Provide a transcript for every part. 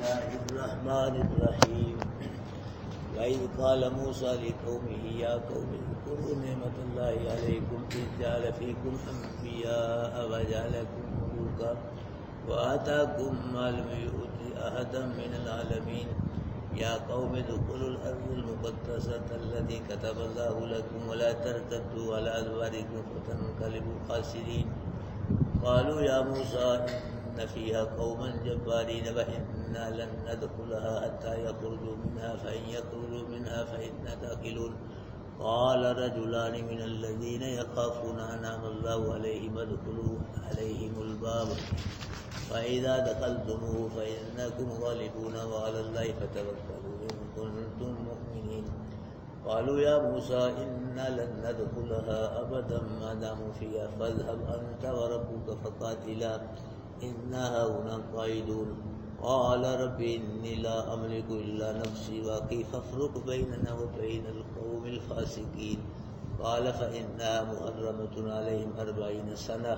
الله الرحمن الرحيم وإذ قال موسى لقومه يا قوم اذكروا نعمة الله عليكم إذ جعل فيكم أنبياء وجعلكم ملوكا وآتاكم ما لم يؤت أحدا من العالمين يا قوم ادخلوا الأرض المقدسة التي كتب الله لكم ولا ترتدوا على أدباركم فتنقلبوا خاسرين قالوا يا موسى إن فيها قوما جبارين وإنا لن ندخلها حتى يخرجوا منها فإن يخرجوا منها فإنا داخلون قال رجلان من الذين يخافون أنعم الله عليهم ادخلوا عليهم الباب فإذا دخلتموه فإنكم غالبون وعلى الله فتوكلوا إن كنتم مؤمنين قالوا يا موسى إنا لن ندخلها أبدا ما داموا فيها فاذهب أنت وربك فقاتلا إنا هنا قاعدون قال رب إني لا أملك إلا نفسي وأخي فافرق بيننا وبين القوم الفاسقين قال فإنها محرمة عليهم 40 سنة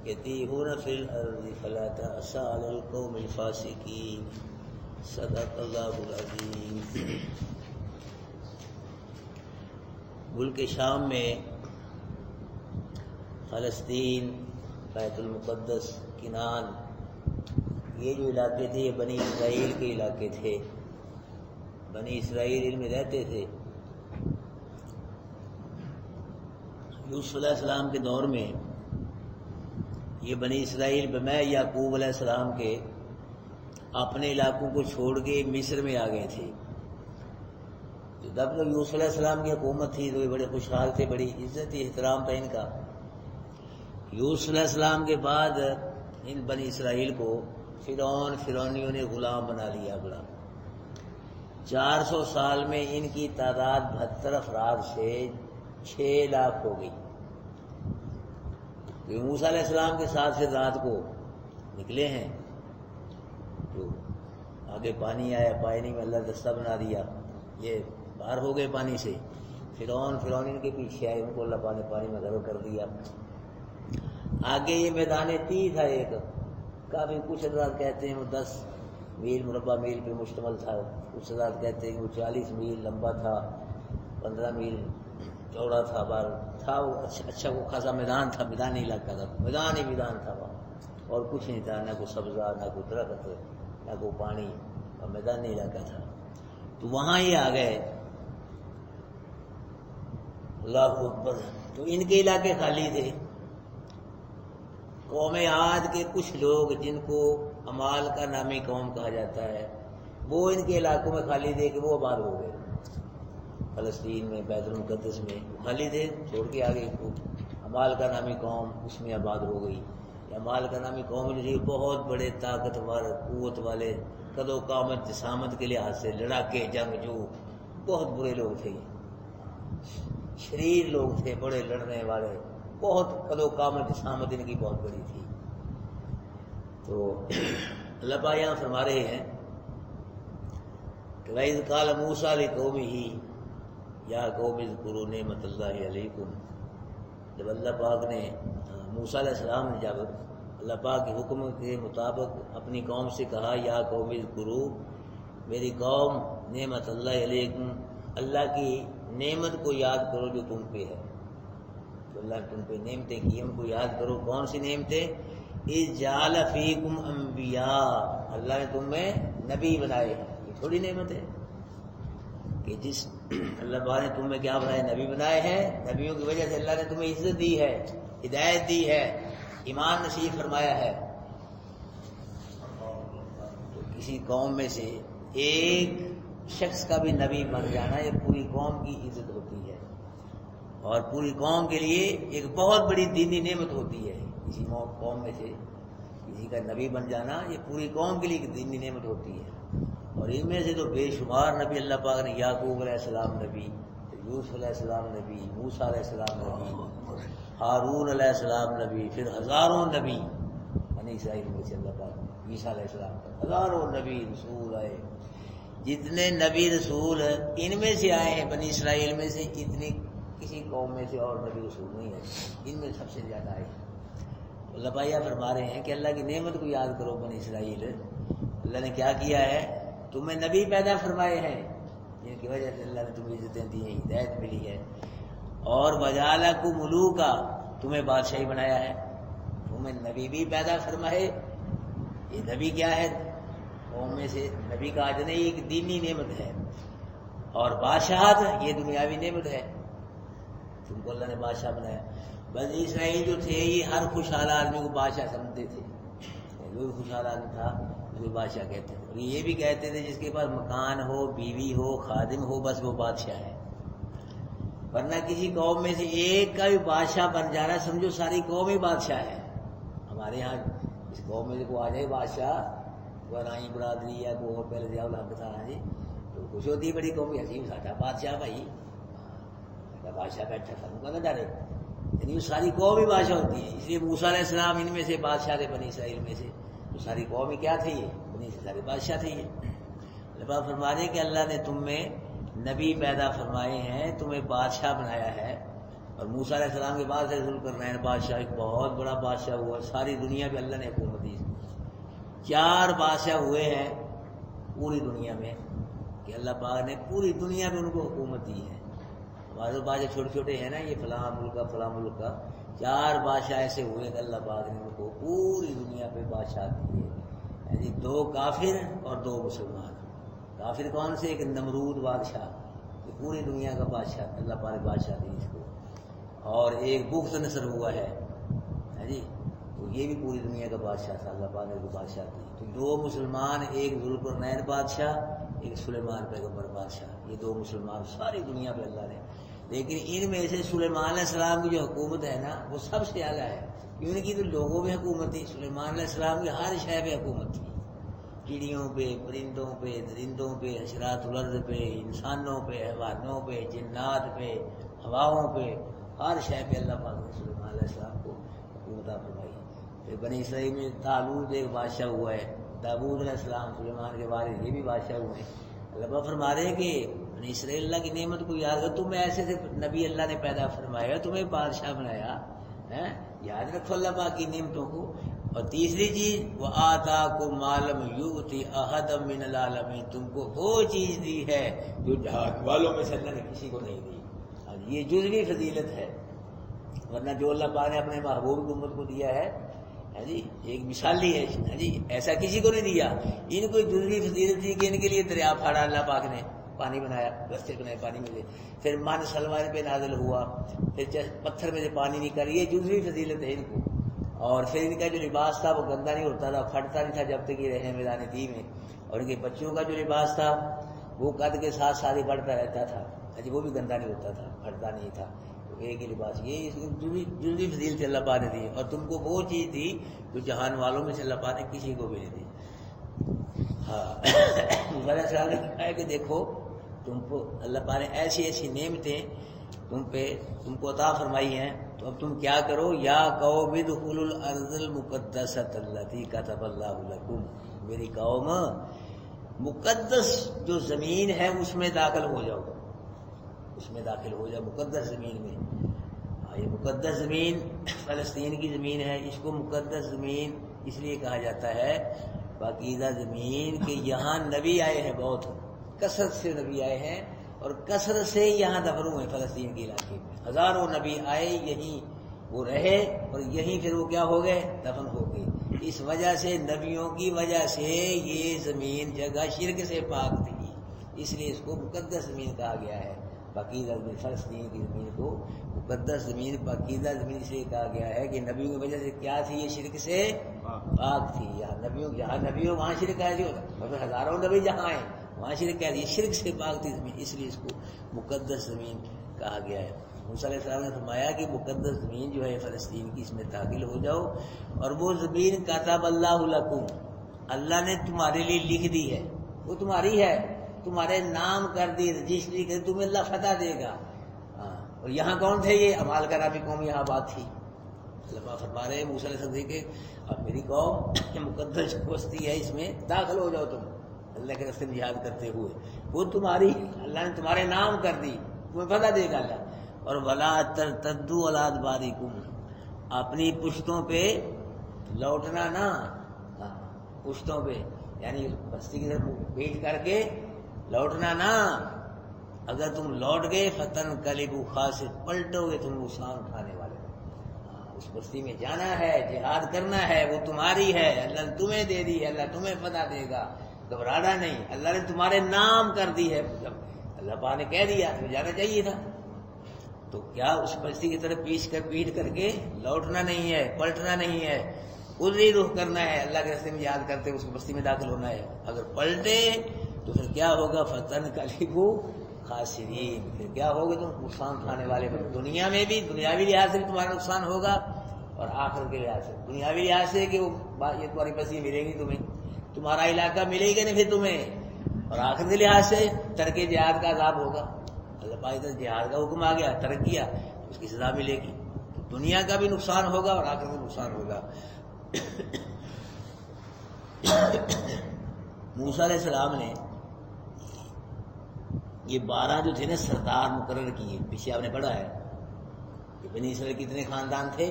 يتيهون في الأرض فلا تأس على القوم الفاسقين صدق اللہ العظیم۔ ملک شام میں فلسطین، بیت المقدس، کنان، یہ جو علاقے تھے یہ بنی اسرائیل کے علاقے تھے۔ بنی اسرائیل ان میں رہتے تھے۔ یوسف علیہ السلام کے دور میں یہ بنی اسرائیل بمع یعقوب علیہ السلام کے اپنے علاقوں کو چھوڑ کے مصر میں آ گئے تھے۔ جب یوسف علیہ السلام کی حکومت تھی تو یہ بڑے خوشحال تھے، بڑی عزت احترام تھا ان کا۔ یوسف علیہ السلام کے بعد ان بنی اسرائیل کو فرعونیوں نے غلام بنا لیا بڑا۔ 400 سال میں ان کی تعداد 72 افراد سے 6 لاکھ ہو گئی۔ موسیٰ علیہ السلام کے ساتھ سے رات کو نکلے ہیں تو آگے پانی آیا، پانی میں اللہ دستہ بنا دیا، یہ باہر ہو گئے پانی سے۔ فرعون کے پیچھے آئے، ان کو اللہ نے پانی میں غرق کر دیا۔ آگے یہ میدان تی تھا، ایک کافی کچھ حضرات کہتے ہیں وہ 10 میل مربع میل پہ مشتمل تھا، کچھ حضرات کہتے ہیں کہ وہ 40 میل لمبا تھا، 15 میل چوڑا تھا، بار تھا وہ اچھا وہ خاصا میدان تھا، میدانی علاقہ تھا، میدان ہی میدان تھا وہاں، اور کچھ نہیں تھا، نہ کوئی سبزہ، نہ کوئی درخت، نہ کوئی پانی، اور میدانی علاقہ تھا۔ تو وہاں یہ آ گئے، اللہ اکبر۔ تو ان کے علاقے خالی تھے۔ قوم عاد کے کچھ لوگ جن کو عمال کا نامی قوم کہا جاتا ہے، وہ ان کے علاقوں میں خالی تھے کہ وہ آباد ہو گئے۔ فلسطین میں، بیت المقدس میں خالی تھے، چھوڑ کے آگے عمال کا نامی قوم اس میں آباد ہو گئی۔ عمال کا نامی قوم جو بہت بڑے طاقتور، قوت والے، قد و قامت، جسامت کے لحاظ سے لڑاکے، جنگجو، بہت برے لوگ تھے، شریر لوگ تھے، بڑے لڑنے والے، بہت قد و قامت، جسامت ان کی بہت بڑی تھی۔ تو اللہ پاک یہاں فرما رہے ہیں کہ وَإِذْ قَالَ مُوسَىٰ لِقَوْمِهِ یا قوم اذکروا نعمت اللہ علیکم۔ جب اللہ پاک نے موسیٰ علیہ السلام نے جب اللہ پاک کے حکم کے مطابق اپنی قوم سے کہا یا قوم اذکروا، میری قوم نعمت اللہ علیکم، اللہ کی نعمت کو یاد کرو جو تم پہ ہے، تو اللہ نے تم پہ نعمتیں کی، ان کو یاد کرو۔ کون سی نعمتیں؟ اذ جعل فیکم انبیاء، اللہ نے تم میں نبی بنائے ہیں۔ یہ تھوڑی نعمت ہے کہ جس اللہ پاک نے تم میں کیا بنائے؟ نبی بنائے ہیں۔ نبیوں کی وجہ سے اللہ نے تمہیں عزت دی ہے، ہدایت دی ہے، ایمان نصیب فرمایا ہے۔ تو کسی قوم میں سے ایک شخص کا بھی نبی بن جانا یہ پوری قوم کی عزت ہوتی ہے، اور پوری قوم کے لیے ایک بہت بڑی دینی نعمت ہوتی ہے۔ کسی قوم میں سے کسی کا نبی بن جانا یہ پوری قوم کے لیے ایک دینی نعمت ہوتی ہے۔ اور ان میں سے تو بے شمار نبی اللہ پاک نے، یعقوب علیہ السلام نبی، یوسف علیہ السلام نبی، موسیٰ علیہ السلام نبی، ہارون علیہ السلام نبی، پھر ہزاروں نبی بنی اسرائیل میں سے اللہ پاک، عیسیٰ علیہ السلام کا ہزاروں نبی رسول آئے۔ جتنے نبی رسول ان میں سے آئے ہیں بنی اسرائیل میں سے، اتنی کسی قوم میں سے اور نبی رسول نہیں ہے، ان میں سب سے زیادہ آئے۔ اللہ پاک فرما رہے ہیں کہ اللہ کی نعمت کو یاد کرو بنی اسرائیل، اللہ نے کیا کیا ہے؟ تمہیں نبی پیدا فرمائے ہیں جن کی وجہ سے اللہ نے تمہیں عزتیں دی ہیں، ہدایت ملی ہے، اور وجعلکم ملوکا، تمہیں بادشاہی بنایا ہے، تمہیں نبی بھی پیدا فرمائے۔ یہ نبی کیا ہے؟ قوم میں سے نبی کا آج نہیں، ایک دینی نعمت ہے، اور بادشاہت یہ دنیاوی نعمت ہے، تم کو اللہ نے بادشاہ بنایا۔ بنی اسرائیل جو تھے یہ ہر خوشحال آدمی کو بادشاہ سمجھتے تھے، جو خوشحال آدمی تھا وہ بادشاہ کہتے تھے، اور یہ بھی کہتے تھے جس کے پاس مکان ہو، بیوی ہو، خادم ہو، بس وہ بادشاہ ہے۔ ورنہ کسی قوم میں سے ایک کا بھی بادشاہ بن جانا سمجھو ساری قوم ہی بادشاہ ہے۔ ہمارے یہاں اس قوم میں سے کوئی آ جائے بادشاہ، ورائیں برادری یا کوئی اور پہلے ضیاء الحق تھا، جی تو خوش ہوتی بڑی قوم، عظیم ساٹھا بادشاہ بھائی، بادشاہ بیٹھا تھا وہ کہنا ڈرے، یعنی ساری قوم ہی بادشاہ ہوتی ہے۔ اس لیے موسیٰ علیہ السلام ان میں سے بادشاہ تھے، بنی اسرائیل میں سے، تو ساری قوم ہی کیا تھی؟ یہ بنی اسرائیل بادشاہ تھے۔ یہ اللہ فرما رہے کہ اللہ نے تم میں نبی پیدا فرمائے ہیں، تمہیں بادشاہ بنایا ہے، اور موسیٰ علیہ السلام کے بعد سے ذوالقرنین بادشاہ ایک بہت بڑا بادشاہ ہوا، ساری دنیا پہ اللہ نے حکومت دی۔ 4 بادشاہ ہوئے ہیں پوری دنیا میں کہ اللہ پاک نے پوری دنیا میں ان کو حکومت دی ہے۔ ہمارے بادشاہ چھوٹے چھوٹے ہیں نا، یہ فلاں ملک کا فلاں ملک کا، 4 بادشاہ ایسے ہوئے کہ اللہ پاک نے ان کو پوری دنیا پہ بادشاہ دیے، یعنی 2 کافر اور 2 مسلمان۔ کافر کون سے؟ ایک نمرود بادشاہ، یہ پوری دنیا کا بادشاہ، اللہ پاک نے بادشاہ دی اس کو، اور ایک بخت نصر ہوا ہے جی، تو یہ بھی پوری دنیا کا بادشاہ تھا، اللہ پاک نے اس کو بادشاہ دی۔ تو 2 مسلمان، ایک ذوالقرنین بادشاہ، ایک سلیمان پیغمبر بادشاہ، یہ 2 مسلمان ساری دنیا پہ اللہ نے۔ لیکن ان میں سے سلیمان علیہ السلام کی جو حکومت ہے نا وہ سب سے اعلیٰ ہے، ان کی تو لوگوں پہ حکومت تھی، سلیمان علیہ السلام کی ہر شے پہ حکومت تھی، چڑیوں پہ، پرندوں پہ، درندوں پہ، حشرات الارض پہ، انسانوں پہ، حیوانوں پہ، جنات پہ، ہواؤں پہ، ہر شے پہ اللہ پاک نے سلیمان علیہ السلام کو حکومت فرمائی۔ پھر بنی اسرائیل میں طالوت ایک بادشاہ ہوا ہے، داؤد علیہ السلام سلیمان کے وارث، یہ بھی بادشاہ ہوئے ہیں۔ اللہ پاک فرما رہے ہیں کہ بنی اسرائیل اللہ کی نعمت کو یاد کرو، تمہیں ایسے سے نبی اللہ نے پیدا فرمایا، تمہیں بادشاہ بنایا ہے، یاد رکھو اللہ پاک کی نعمتوں کو۔ اور تیسری چیز وَآتَاكُم مَّا لَمْ يُؤْتِ أَحَدًا مِّنَ الْعَالَمِينَ، تم کو وہ چیز دی ہے جو جہان والوں میں سے اللہ نے کسی کو نہیں دی۔ یہ جزوی فضیلت ہے، ورنہ جو اللہ پاک نے اپنے محبوب کی امت کو دیا ہے جی ایک مثالی ہے جی، ایسا کسی کو نہیں دیا۔ ان کو جزوی فضیلت تھی کہ ان کے لیے دریا پھاڑا اللہ پاک نے، پانی بنایا، رستے بنائے پانی میں سے، پھر من سلمان پہ نازل ہوا، پھر پتھر میں سے پانی نکل، یہ جزوی فضیلت ہے ان کو۔ اور پھر ان کا جو لباس تھا وہ گندا نہیں ہوتا تھا، پھٹتا نہیں تھا جب تک یہ رہے میدان دی میں، اور ان کے بچوں کا جو لباس تھا وہ قد کے ساتھ ساتھ بڑھتا رہتا تھا، وہ بھی گندا نہیں ہوتا تھا، پھٹتا نہیں تھا، ایک ہی لباس۔ یہ جزوی فضیلت اللہ پاک نے دی، اور تم کو وہ چیز دی جو جہان والوں میں سے اللہ پاک نے کسی کو بھی نہیں دی۔ ہاں موسیٰ نے کہا کہ دیکھو تم کو اللہ پاک نے ایسی ایسی نعمتیں تم کو عطا فرمائی ہیں، تو اب تم کیا کرو؟ یا قوم ادخلوا الارض المقدسۃ التي كتب اللہ لکم، میری قوم مقدس جو زمین ہے اس میں داخل ہو جاؤ، اس میں داخل ہو جاؤ، مقدس زمین میں۔ یہ مقدس زمین فلسطین کی زمین ہے، اس کو مقدس زمین اس لیے کہا جاتا ہے، پاکیزہ زمین، کہ یہاں نبی آئے ہیں، بہت کثرت سے نبی آئے ہیں، اور کثرت سے یہاں دفن ہوئے فلسطین کے علاقے میں، ہزاروں نبی آئے، یہیں وہ رہے، اور یہیں پھر وہ کیا ہو گئے؟ دفن ہو گئے۔ اس وجہ سے نبیوں کی وجہ سے یہ زمین جگہ شرک سے پاک تھی، اس لیے اس کو مقدس زمین کہا گیا ہے۔ پاکیزہ زمین، فلسطین کی زمین کو مقدس زمین، پاکیزہ زمین اس لیے کہا گیا ہے کہ نبیوں کی وجہ سے کیا تھی؟ یہ شرک سے پاک تھی۔ یہاں نبیوں وہاں شرک کیسی ہوتا، مگر ہزاروں نبی جہاں آئے وہاں شرک کیسی، شرک سے پاک تھی زمین، اس لیے اس کو مقدس زمین کہا گیا ہے۔ موسیٰ علیہ السلام نے فرمایا کہ مقدس زمین جو ہے فلسطین کی، اس میں داخل ہو جاؤ، اور وہ زمین کتب اللہ لکم، اللہ نے تمہارے لیے لکھ دی ہے، وہ تمہاری ہے، تمہارے نام کر دی، رجسٹری کر، تمہیں اللہ فتح دے گا۔ اور یہاں کون تھے؟ یہ امال کا نامی قوم یہاں بات تھی۔ اللہ فرما رہے ہیں موسیٰ علیہ السلام کہ اب میری قوم مقدس بستی ہے، اس میں داخل ہو جاؤ تم، اللہ کے راستے میں جہاد کرتے ہوئے، وہ تمہاری، اللہ نے تمہارے نام کر دی، تمہیں فتح دے گا اللہ۔ اور ولا ترتدوا علی ادبارکم، اپنی پشتوں پہ لوٹنا نہ، پشتوں پہ یعنی بستی کی طرف پیٹ کر کے لوٹنا نہ، اگر تم لوٹ گئے فتن قلبو خاسر، پلٹو گے تم نقصان اٹھانے والے۔ اس بستی میں جانا ہے، جہاد کرنا ہے، وہ تمہاری ہے، اللہ نے تمہیں دے دی، اللہ تمہیں فتح دے گا، گھبرانا نہیں، اللہ نے تمہارے نام کر دی ہے، جب اللہ پاک نے کہہ دیا تو جانا چاہیے تھا۔ تو کیا اس بستی کی طرف پیٹ کر کے لوٹنا نہیں ہے، پلٹنا نہیں ہے، ادھر ہی رخ کرنا ہے، اللہ کے راستے میں یاد کرتے اس بستی میں داخل ہونا ہے۔ اگر پلٹے تو پھر کیا ہوگا؟ فتن قلبو خاسرین، پھر کیا ہوگا؟ تم نقصان کھانے والے بنے، دنیا میں بھی، دنیاوی لحاظ سے بھی تمہارا نقصان ہوگا، اور آخر کے لحاظ سے، دنیاوی لحاظ سے کہ وہ یہ تمہاری بستی ملے گی تمہیں، تمہارا علاقہ ملے گا نہیں پھر تمہیں، اور آخر کے لحاظ سے ترک جہاد کا عذاب ہوگا۔ اللہ پاک جہاد کا حکم آ گیا، ترک کیا، اس کی سزا ملے گی، دنیا کا بھی نقصان ہوگا اور آخر کا نقصان ہوگا۔ موسیٰ علیہ السلام نے یہ 12 جو تھے نا سردار مقرر کیے، پیچھے آپ نے پڑھا ہے کہ بنی اسرائیل کتنے خاندان تھے؟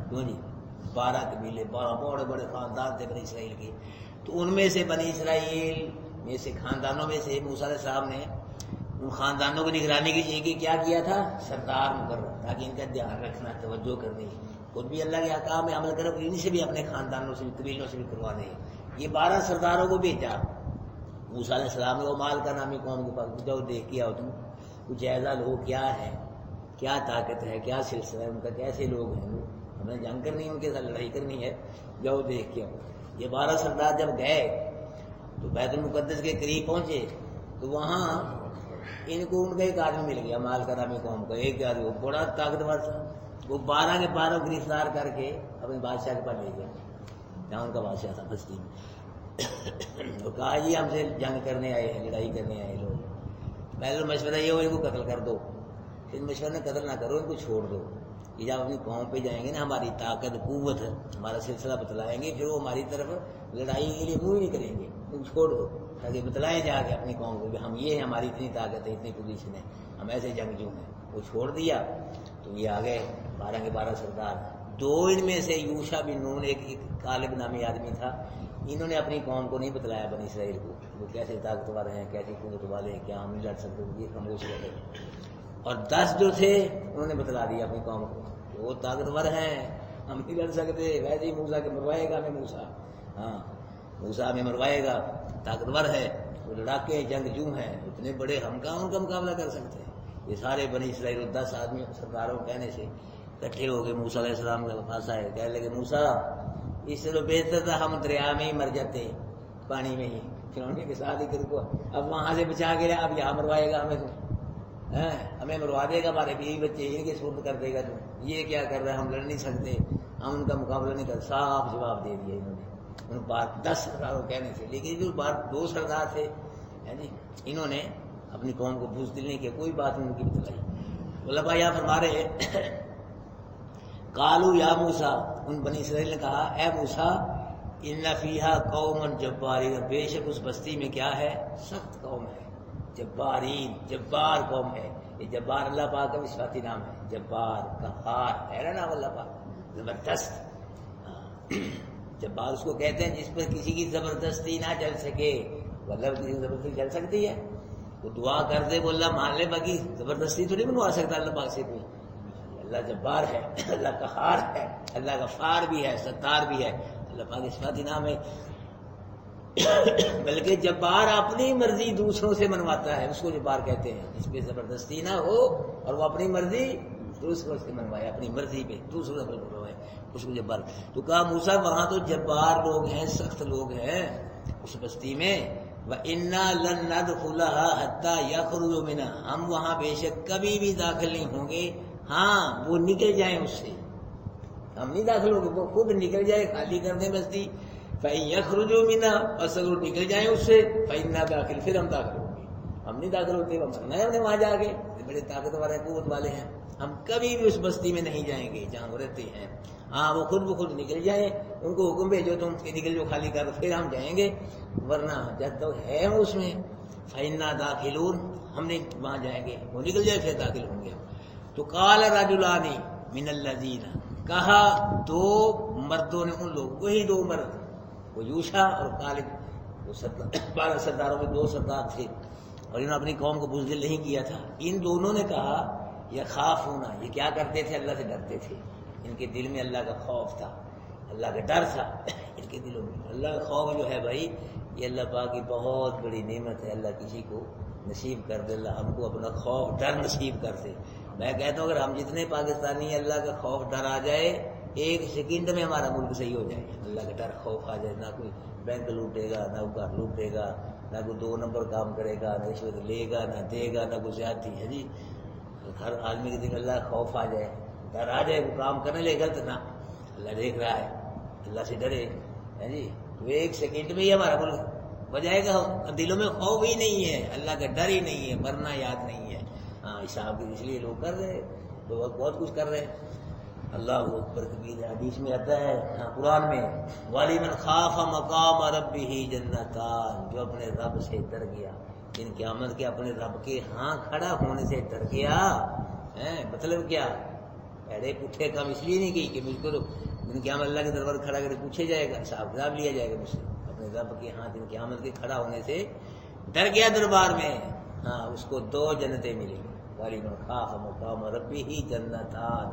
کیوں جی 12 قبیلے، 12 بڑے بڑے خاندان تھے بنی اسرائیل کے، تو ان میں سے بنی اسرائیل میں سے خاندانوں میں سے موسیٰ علیہ السلام نے ان خاندانوں کی نگرانی کے لیے کیا کیا تھا؟ سردار مقرر، تاکہ ان کا دھیان رکھنا، توجہ کرنی، خود بھی اللہ کے احکام میں عمل کرو، ان سے بھی اپنے خاندانوں سے بھی، قبیلوں سے بھی کروانے۔ یہ 12 سرداروں کو بھیجا موسیٰ علیہ السلام نے، وہ مال کا نامی قوم کے پاس، جاؤ دیکھ کے آؤ، تم کچھ جائزہ لو، کیا ہے، کیا طاقت ہے، کیا سلسلہ ہے ان کا، کیسے لوگ ہیں، ہمیں جنگ کرنی ہے، ان کے ساتھ لڑائی کرنی ہے، جاؤ دیکھ کے آؤ۔ یہ 12 سردار جب گئے تو بیت المقدس کے قریب پہنچے تو وہاں ان کو ان کا ایک آدمی مل گیا، مال کا نامی قوم کا ایک آدمی، وہ بڑا طاقتور تھا، وہ 12 کے 12 گرفتار کر کے اپنے بادشاہ کے پاس لے گیا، جہاں ان کا بادشاہ تھا بستی میں۔ تو کہا جی ہم سے جنگ کرنے آئے ہیں، لڑائی کرنے آئے لوگ، پہلے مشورہ یہ ہو ان کو قتل کر دو، پھر مشورہ نے قتل نہ کرو، ان کو چھوڑ دو، یہ جب اپنی قوم پہ جائیں گے نا، ہماری طاقت قوت ہمارا سلسلہ بتلائیں گے، پھر وہ ہماری طرف لڑائی کے لیے منہ نہیں کریں گے، ان کو چھوڑ دو تاکہ بتلائیں جا کے اپنی قوم کو کہ ہم یہ ہیں، ہماری اتنی طاقت ہے، اتنی پوزیشن ہے، ہم ایسے جنگجو ہیں۔ وہ چھوڑ دیا تو یہ آگے 12 کے 12 سردار، 2 ان میں سے یوشع بن نون ایک کالب نامی آدمی تھا، انہوں نے اپنی قوم کو نہیں بتلایا بنی اسرائیل کو وہ کیسے طاقتور ہیں، کیسے قوت والے ہیں، کیا ہم نہیں لڑ سکتے، یہ خاموش رہے، اور 10 جو تھے انہوں نے بتلا دیا اپنی قوم کو کہ وہ طاقتور ہیں، ہم نہیں لڑ سکتے، ویسے ہی موسیٰ کے مروائے گا ہمیں، موسیٰ ہمیں مروائے گا، طاقتور ہے، وہ لڑاکے جنگجو ہیں، اتنے بڑے، ہم کہاں ان کا مقابلہ کر سکتے ہیں۔ یہ سارے بنی اسرائیل 10 آدمی سرداروں کہنے سے اکٹھے ہو گئے، موسیٰ علیہ السلام کے پاس آئے، کہنے لگے موسیٰ اس سے تو بہتر تھا ہم دریا میں ہی مر جاتے، پانی میں ہی، کھلونے کے ساتھ ہی کر کو، اب وہاں سے بچا کے اب یہاں مروائے گا ہمیں، تو ہمیں مروا دے گا، ہمارے بیوی بچے ان کے سپرد کر دے گا، تو یہ کیا کر رہا ہے، ہم لڑ نہیں سکتے، ہم ان کا مقابلہ نہیں کر۔ صاف جواب دے دیا انہوں نے ان بات 10 سرداروں کہنے سے، لیکن جو بات 2 سردار تھے انہوں نے اپنی قوم کو بزدل نہیں کیا، کوئی بات ان کی بتلائی۔ اللہ بھائی یہاں فرما رہے قالوا یا موسیٰ، ان بنی اسرائیل نے کہا اے موسیٰ ان فیہا قوم جبارین، بے شک اس بستی میں کیا ہے، سخت قوم ہے، جبارین، جبار قوم ہے۔ یہ جبار اللہ پاک کا صفاتی نام ہے، جبار، قہار ہے نا نام اللہ پاک، زبردست۔ جبار اس کو کہتے ہیں جس پر کسی کی زبردستی نہ چل سکے، مطلب کسی کی زبردستی چل سکتی ہے، وہ دعا کر دے وہ اللہ مان لے، باقی زبردستی تو نہیں بنوا سکتا اللہ پاک سے کوئی۔ اللہ جبار ہے، اللہ قہار ہے، اللہ غفار بھی ہے، ستار بھی ہے، اللہ پاک صفاتی نام ہے۔ بلکہ جبار اپنی مرضی دوسروں سے منواتا ہے، اس کو جبار کہتے ہیں، جس پہ زبردستی نہ ہو اور وہ اپنی مرضی دوسروں سے منوائے، اپنی مرضی پہ دوسروں سے منوائے، اس کو جبار۔ تو کہا موسیٰ وہاں تو جبار لوگ ہیں، سخت لوگ ہیں اس بستی میں، وَإِنَّا لَن نَّدْخُلَهَا حَتَّى يَخْرُجُوا مِنْهَا، ہم وہاں بے شک کبھی بھی داخل نہیں ہوں گے، ہاں وہ نکل جائیں اس سے، ہم نہیں داخل ہوں گے، وہ خود نکل جائے، خالی کر دیں بستی، فَإِن يَخْرُجُوا مِنْهَا، پس اگر نکل جائیں اس سے، فَإِنَّا داخل، پھر ہم داخل ہوں گے، ہم نہیں داخل ہوتے، وہ مرنا ہے ہم نے وہاں جا کے، بڑے طاقتور ہیں، قوت والے ہیں، ہم کبھی بھی اس بستی میں نہیں جائیں گے جہاں وہ رہتے ہیں، ہاں وہ خود نکل جائیں، ان کو حکم بھیجو تم کہ نکل جو خالی کر، پھر ہم جائیں گے، ورنہ جب تک ہے اس میں فَإِنَّا دَاخِلُونَ، ہم نہیں وہاں جائیں گے، وہ نکل جائے پھر داخل ہوں گے۔ تو قال رجلان من الذین، کہا 2 مردوں نے، ان لوگ، وہی 2 مرد، وہ یوشع اور کالب 12 سرداروں میں 2 سردار تھے اور انہوں نے اپنی قوم کو بزدل نہیں کیا تھا. ان دونوں نے کہا یہ خاف ہونا، یہ کیا کرتے تھے؟ اللہ سے ڈرتے تھے. ان کے دل میں اللہ کا خوف تھا، اللہ کا ڈر تھا ان کے دلوں میں. اللہ کا خوف جو ہے بھائی یہ اللہ پاک کی بہت بڑی نعمت ہے. اللہ کسی کو نصیب کر دے، اللہ ہم کو اپنا خوف ڈر نصیب کر دے. میں کہتا ہوں اگر ہم جتنے پاکستانی ہیں اللہ کا خوف ڈر آ جائے، 1 سیکنڈ میں ہمارا ملک صحیح ہو جائے. اللہ کا ڈر خوف آ جائے، نہ کوئی بینک لوٹے گا، نہ گھر لوٹے گا، نہ کوئی 2 نمبر کام کرے گا، نہ رشوت لے گا، نہ دے گا، نہ کوئی زیادتی ہے جی. ہر آدمی کے دل اللہ خوف آ جائے، ڈر آ جائے، وہ کام کرنے لے غلط نہ، اللہ دیکھ رہا ہے، اللہ سے ڈرے ہے جی. تو 1 سیکنڈ میں ہی ہمارا ملک ہو جائے گا. دلوں میں خوف ہی نہیں ہے، اللہ کا ڈر ہی نہیں ہے، مرنا یاد نہیں ہے. ہاں حساب کی اس لیے لوگ کر رہے، لوگ بہت کچھ کر رہے. اللہ اکبر کبیر. حدیث میں آتا ہے قرآن میں وَلِمَنْ خَافَ مَقَامَ رَبِّهِ جَنَّتَانِ، جو اپنے رب سے ڈر گیا، دن قیامت کے اپنے رب کے ہاں کھڑا ہونے سے ڈر گیا. مطلب کیا؟ ایڑے پٹھے کام اس لیے نہیں کی کہ مجھ کو دن قیامت اللہ کے دربار کھڑا کر پوچھے جائے گا، حساب کتاب لیا جائے گا مجھ سے. اپنے رب کے ہاں دن قیامت کے کھڑا ہونے سے ڈر گیا دربار میں، ہاں اس کو 2 جنتیں ملیں گی. وَلِمَنْ خَافَ مَقَامَ رَبِّهِ جَنَّتَانِ.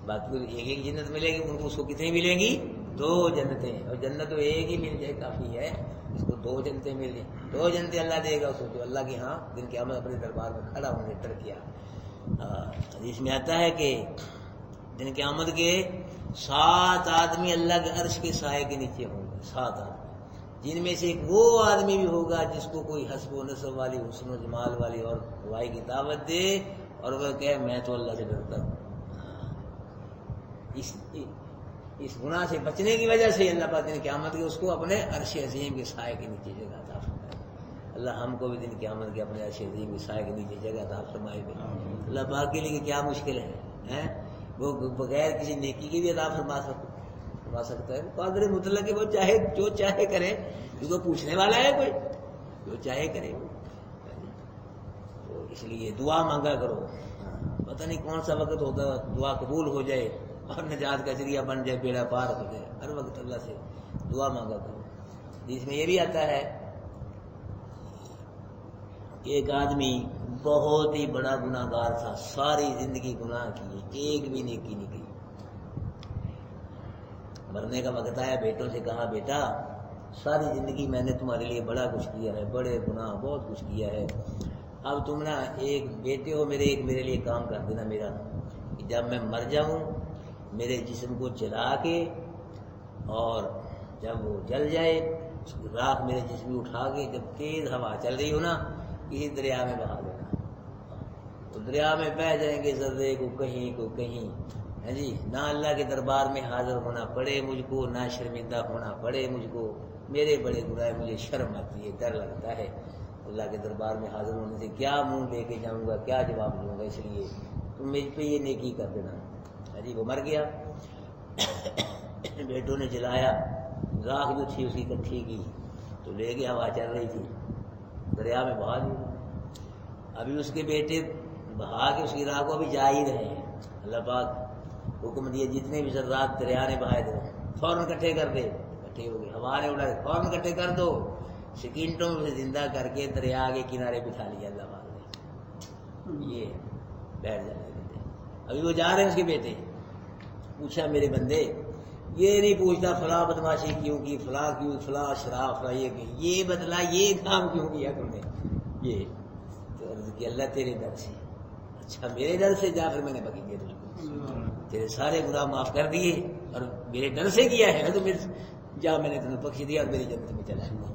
باقی 1 جنت ملے گی، ان کو اس کو کتنی ملیں گی؟ 2 جنتیں. اور جنت تو 1 ہی مل جائے کافی ہے، اس کو 2 جنتیں مل جائیں. 2 جنتیں اللہ دے گا اس کو جو اللہ کے ہاں دن قیامت اپنے دربار میں کھڑا ہونے سے ڈر کیا. حدیث میں آتا ہے کہ دن قیامت کے 7 آدمی اللہ کے عرش کے سائے کے نیچے ہوں گے. 7 آدمی، جن میں سے ایک وہ آدمی بھی ہوگا جس کو کوئی حسب و نسب والی، حسن و جمال والی اور بھائی کی دعوت دے اور وہ کہے میں تو اللہ سے ڈرتا ہوں. اس گناہ سے بچنے کی وجہ سے اللہ پاک دن قیامت کے اس کو اپنے عرش عظیم کے سائے کے نیچے جگہ عطا فرمائے. اللہ ہم کو بھی دن قیامت کے اپنے عرش عظیم کے سائے کے نیچے جگہ عطا فرمائے. اللہ پاک کے لیے کیا مشکل ہے، وہ بغیر کسی نیکی کی بھی عطا فرما سکتا ہے. قادر مطلق ہے، وہ چاہے جو چاہے کرے، کیونکہ پوچھنے والا ہے کوئی، جو چاہے کرے. تو اس لیے دعا مانگا کرو، پتہ نہیں کون سا وقت ہوتا ہے دعا قبول ہو جائے اور نجات کا ذریعہ بن جائے، بیڑا پار ہو جائے. ہر وقت اللہ سے دعا مانگا کرو. جس میں یہ بھی آتا ہے کہ ایک آدمی بہت ہی بڑا گناہ گار تھا، ساری زندگی گناہ کی، ایک بھی نیکی نہیں کی. مرنے کا وقت آیا، بیٹوں سے کہا بیٹا ساری زندگی میں نے تمہارے لیے بڑا کچھ کیا ہے، بڑے گناہ بہت کچھ کیا ہے. اب تم نا ایک بیٹے ہو میرے، ایک میرے لیے کام کر دینا میرا، کہ جب میں مر جاؤں میرے جسم کو جلا کے، اور جب وہ جل جائے اس کی راکھ میرے جسم میں اٹھا کے جب تیز ہوا چل رہی ہو نا کسی دریا میں بہا دینا. تو دریا میں بہ جائیں گے ذرے کو کہیں کو کہیں، ہے جی. نہ اللہ کے دربار میں حاضر ہونا پڑے مجھ کو، نہ شرمندہ ہونا پڑے مجھ کو. میرے بڑے گناہ، مجھے شرم آتی ہے، ڈر لگتا ہے اللہ کے دربار میں حاضر ہونے سے. کیا منہ لے کے جاؤں گا، کیا جواب دوں گا، اس لیے تم مجھ پہ یہ نیکی کر دینا. جی وہ مر گیا، بیٹوں نے جلایا، راکھ جو تھی اس کی اکٹھی کی تو لے کے ہوا چل رہی تھی دریا میں بہا دی. ابھی اس کے بیٹے بہا کے اس کی راکھ کو ابھی جا ہی رہے ہیں. اللہ پاک حکم دیا جتنے بھی ذرات دریا نے بہائے تھے فوراً کٹھے کر دے. کٹھے ہو گئے، ہوا نے اڑا فوراً کٹھے کر دو. سیکنڈوں میں زندہ کر کے دریا کے کنارے بٹھا لیا اللہ پاک نے. یہ بیٹھ جانے دیتے. ابھی وہ جا رہے ہیں اس کے بیٹے. پوچھا میرے بندے، یہ نہیں پوچھتا فلاں بدماشی کیوں کی، فلاں کیوں، فلاں شراب، فلاں یہ بدلا، یہ کام کیوں کیا تم نے. یہ تو عرض کی اللہ تیرے در سے. اچھا میرے در سے جا، پھر میں نے بکی دیا تجھ کو، تیرے سارے گناہ معاف کر دیے اور میرے در سے کیا ہے تو میرے جا، میں نے تمہیں بخش دیا اور میری جنت میں چلا گیا.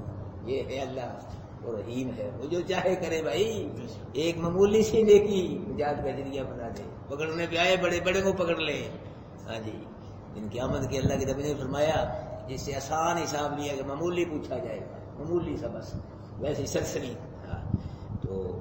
یہ ہے اللہ اور رحیم ہے، وہ جو چاہے کرے بھائی. ایک معمولی سی نیکی نجات کا ذریعہ بنا دے. پکڑنے پہ آئے بڑے بڑے کو پکڑ لے. ہاں جی دن قیامت کے اللہ کے نبی نے فرمایا جس سے آسان حساب لیا کہ معمولی پوچھا جائے گا، معمولی سا بس، ویسے سرسری. ہاں تو